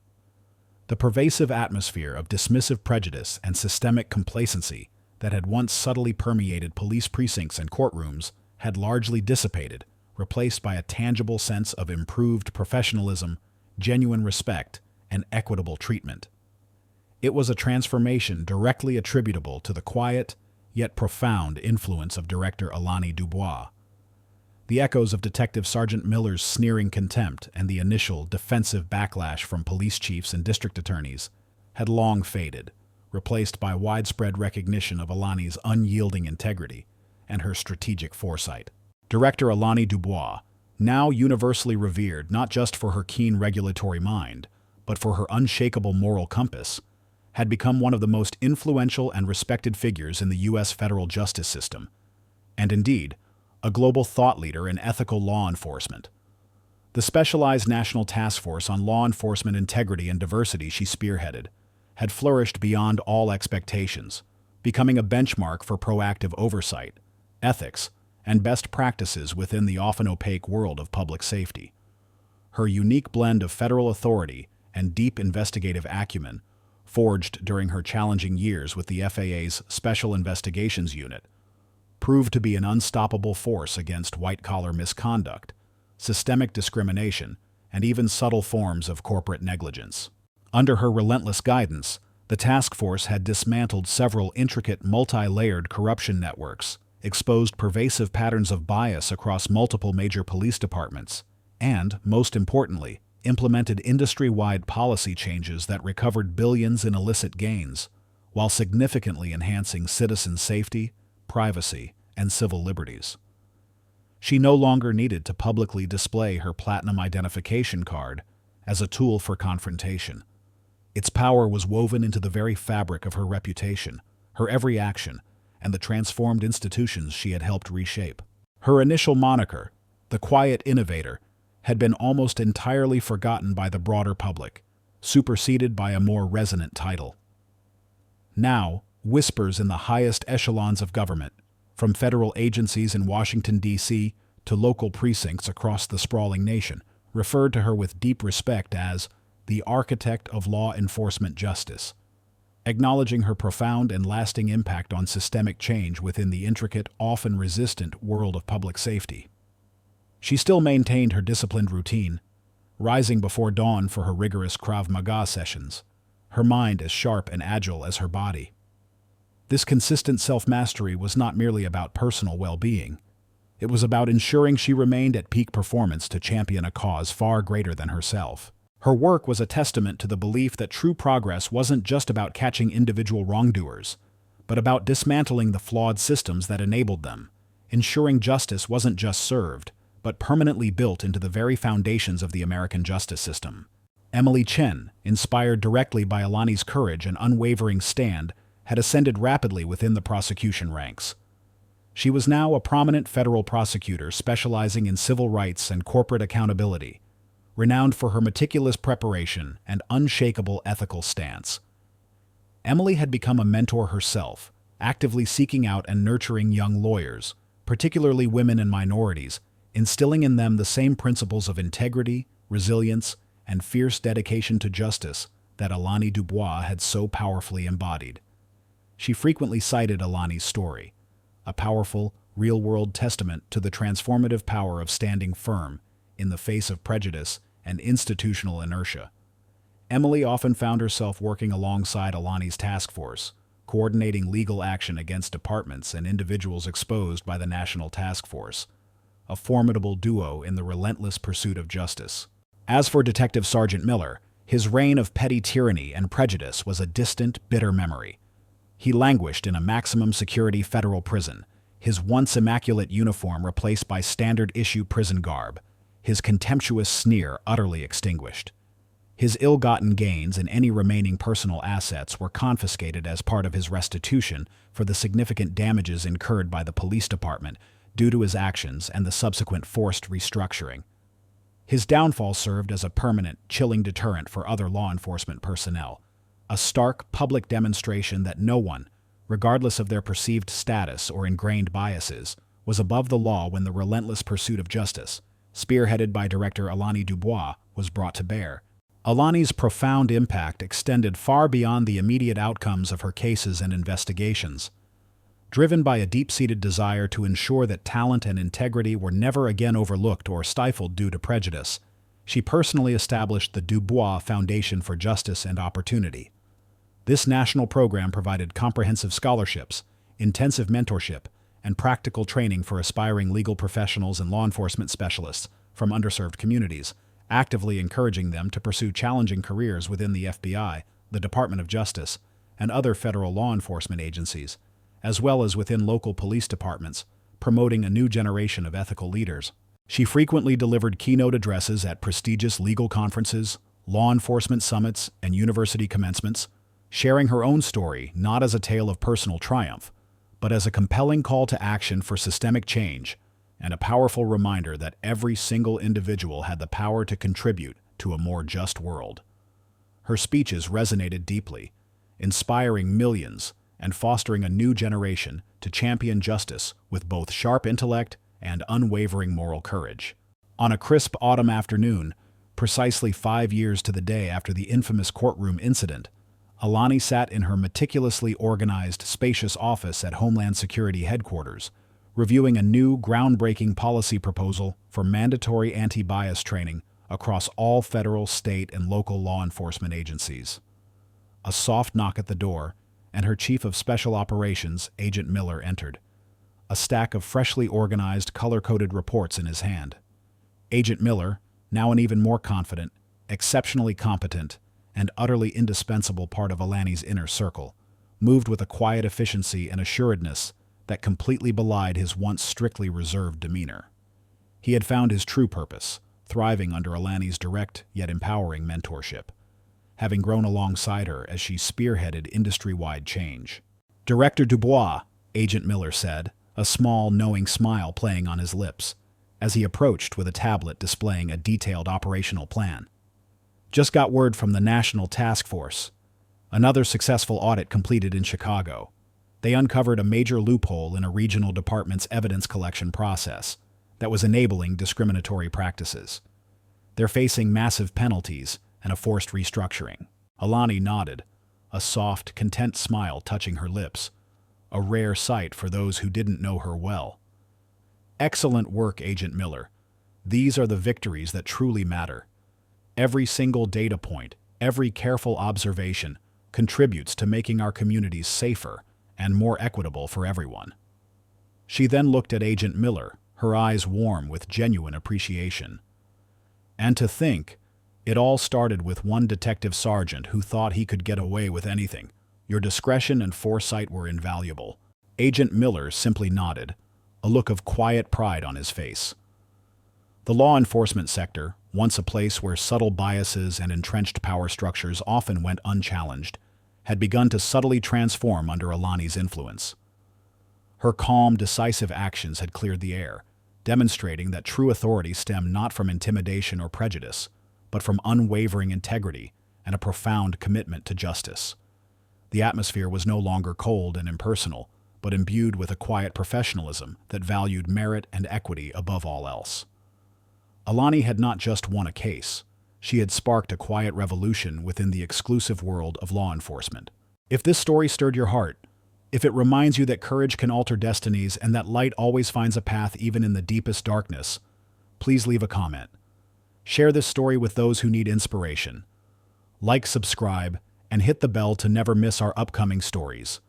The pervasive atmosphere of dismissive prejudice and systemic complacency that had once subtly permeated police precincts and courtrooms had largely dissipated, replaced by a tangible sense of improved professionalism, genuine respect, and equitable treatment. It was a transformation directly attributable to the quiet, yet profound influence of director Alani Dubois. The echoes of Detective Sergeant Miller's sneering contempt and the initial defensive backlash from police chiefs and district attorneys had long faded, replaced by widespread recognition of Alani's unyielding integrity and her strategic foresight. Director Alani Dubois, now universally revered not just for her keen regulatory mind, but for her unshakable moral compass, had become one of the most influential and respected figures in the U.S. federal justice system, and indeed, a global thought leader in ethical law enforcement. The specialized National Task Force on Law Enforcement Integrity and Diversity she spearheaded had flourished beyond all expectations, becoming a benchmark for proactive oversight, ethics, and best practices within the often opaque world of public safety. Her unique blend of federal authority and deep investigative acumen, forged during her challenging years with the FAA's Special Investigations Unit, proved to be an unstoppable force against white-collar misconduct, systemic discrimination, and even subtle forms of corporate negligence. Under her relentless guidance, the task force had dismantled several intricate, multi-layered corruption networks, exposed pervasive patterns of bias across multiple major police departments, and, most importantly, implemented industry-wide policy changes that recovered billions in illicit gains, while significantly enhancing citizen safety, privacy, and civil liberties. She no longer needed to publicly display her platinum identification card as a tool for confrontation. Its power was woven into the very fabric of her reputation, her every action, and the transformed institutions she had helped reshape. Her initial moniker, the Quiet Innovator, had been almost entirely forgotten by the broader public, superseded by a more resonant title. Now, whispers in the highest echelons of government, from federal agencies in Washington, D.C. to local precincts across the sprawling nation, referred to her with deep respect as the architect of law enforcement justice, acknowledging her profound and lasting impact on systemic change within the intricate, often resistant world of public safety. She still maintained her disciplined routine, rising before dawn for her rigorous Krav Maga sessions, her mind as sharp and agile as her body. This consistent self-mastery was not merely about personal well-being. It was about ensuring she remained at peak performance to champion a cause far greater than herself. Her work was a testament to the belief that true progress wasn't just about catching individual wrongdoers, but about dismantling the flawed systems that enabled them, ensuring justice wasn't just served, but permanently built into the very foundations of the American justice system. Emily Chen, inspired directly by Alani's courage and unwavering stand, had ascended rapidly within the prosecution ranks. She was now a prominent federal prosecutor specializing in civil rights and corporate accountability, renowned for her meticulous preparation and unshakable ethical stance. Emily had become a mentor herself, actively seeking out and nurturing young lawyers, particularly women and minorities, instilling in them the same principles of integrity, resilience, and fierce dedication to justice that Alani Dubois had so powerfully embodied. She frequently cited Alani's story, a powerful, real-world testament to the transformative power of standing firm in the face of prejudice and institutional inertia. Emily often found herself working alongside Alani's task force, coordinating legal action against departments and individuals exposed by the National Task Force, a formidable duo in the relentless pursuit of justice. As for Detective Sergeant Miller, his reign of petty tyranny and prejudice was a distant, bitter memory. He languished in a maximum security federal prison, his once immaculate uniform replaced by standard-issue prison garb, his contemptuous sneer utterly extinguished. His ill-gotten gains and any remaining personal assets were confiscated as part of his restitution for the significant damages incurred by the police department due to his actions and the subsequent forced restructuring. His downfall served as a permanent, chilling deterrent for other law enforcement personnel, a stark public demonstration that no one, regardless of their perceived status or ingrained biases, was above the law when the relentless pursuit of justice, spearheaded by Director Alani Dubois, was brought to bear. Alani's profound impact extended far beyond the immediate outcomes of her cases and investigations. Driven by a deep-seated desire to ensure that talent and integrity were never again overlooked or stifled due to prejudice, she personally established the Dubois Foundation for Justice and Opportunity. This national program provided comprehensive scholarships, intensive mentorship, and practical training for aspiring legal professionals and law enforcement specialists from underserved communities, actively encouraging them to pursue challenging careers within the FBI, the Department of Justice, and other federal law enforcement agencies, as well as within local police departments, promoting a new generation of ethical leaders. She frequently delivered keynote addresses at prestigious legal conferences, law enforcement summits, and university commencements, sharing her own story not as a tale of personal triumph, but as a compelling call to action for systemic change and a powerful reminder that every single individual had the power to contribute to a more just world. Her speeches resonated deeply, inspiring millions and fostering a new generation to champion justice with both sharp intellect and unwavering moral courage. On a crisp autumn afternoon, precisely 5 years to the day after the infamous courtroom incident, Alani sat in her meticulously organized, spacious office at Homeland Security headquarters, reviewing a new, groundbreaking policy proposal for mandatory anti-bias training across all federal, state, and local law enforcement agencies. A soft knock at the door, and her Chief of Special Operations, Agent Miller, entered, a stack of freshly organized, color-coded reports in his hand. Agent Miller, now an even more confident, exceptionally competent, and utterly indispensable part of Alani's inner circle, moved with a quiet efficiency and assuredness that completely belied his once strictly reserved demeanor. He had found his true purpose, thriving under Alani's direct yet empowering mentorship, having grown alongside her as she spearheaded industry-wide change. "Director Dubois," Agent Miller said, a small, knowing smile playing on his lips, as he approached with a tablet displaying a detailed operational plan. "Just got word from the National Task Force. Another successful audit completed in Chicago. They uncovered a major loophole in a regional department's evidence collection process that was enabling discriminatory practices. They're facing massive penalties and a forced restructuring." Alani nodded, a soft, content smile touching her lips, a rare sight for those who didn't know her well. "Excellent work, Agent Miller. These are the victories that truly matter. Every single data point, every careful observation, contributes to making our communities safer and more equitable for everyone." She then looked at Agent Miller, her eyes warm with genuine appreciation. "And to think, it all started with one detective sergeant who thought he could get away with anything. Your discretion and foresight were invaluable." Agent Miller simply nodded, a look of quiet pride on his face. The law enforcement sector, once a place where subtle biases and entrenched power structures often went unchallenged, had begun to subtly transform under Alani's influence. Her calm, decisive actions had cleared the air, demonstrating that true authority stemmed not from intimidation or prejudice, but from unwavering integrity and a profound commitment to justice. The atmosphere was no longer cold and impersonal, but imbued with a quiet professionalism that valued merit and equity above all else. Alani had not just won a case, she had sparked a quiet revolution within the exclusive world of law enforcement. If this story stirred your heart, if it reminds you that courage can alter destinies and that light always finds a path even in the deepest darkness, please leave a comment. Share this story with those who need inspiration. Like, subscribe, and hit the bell to never miss our upcoming stories.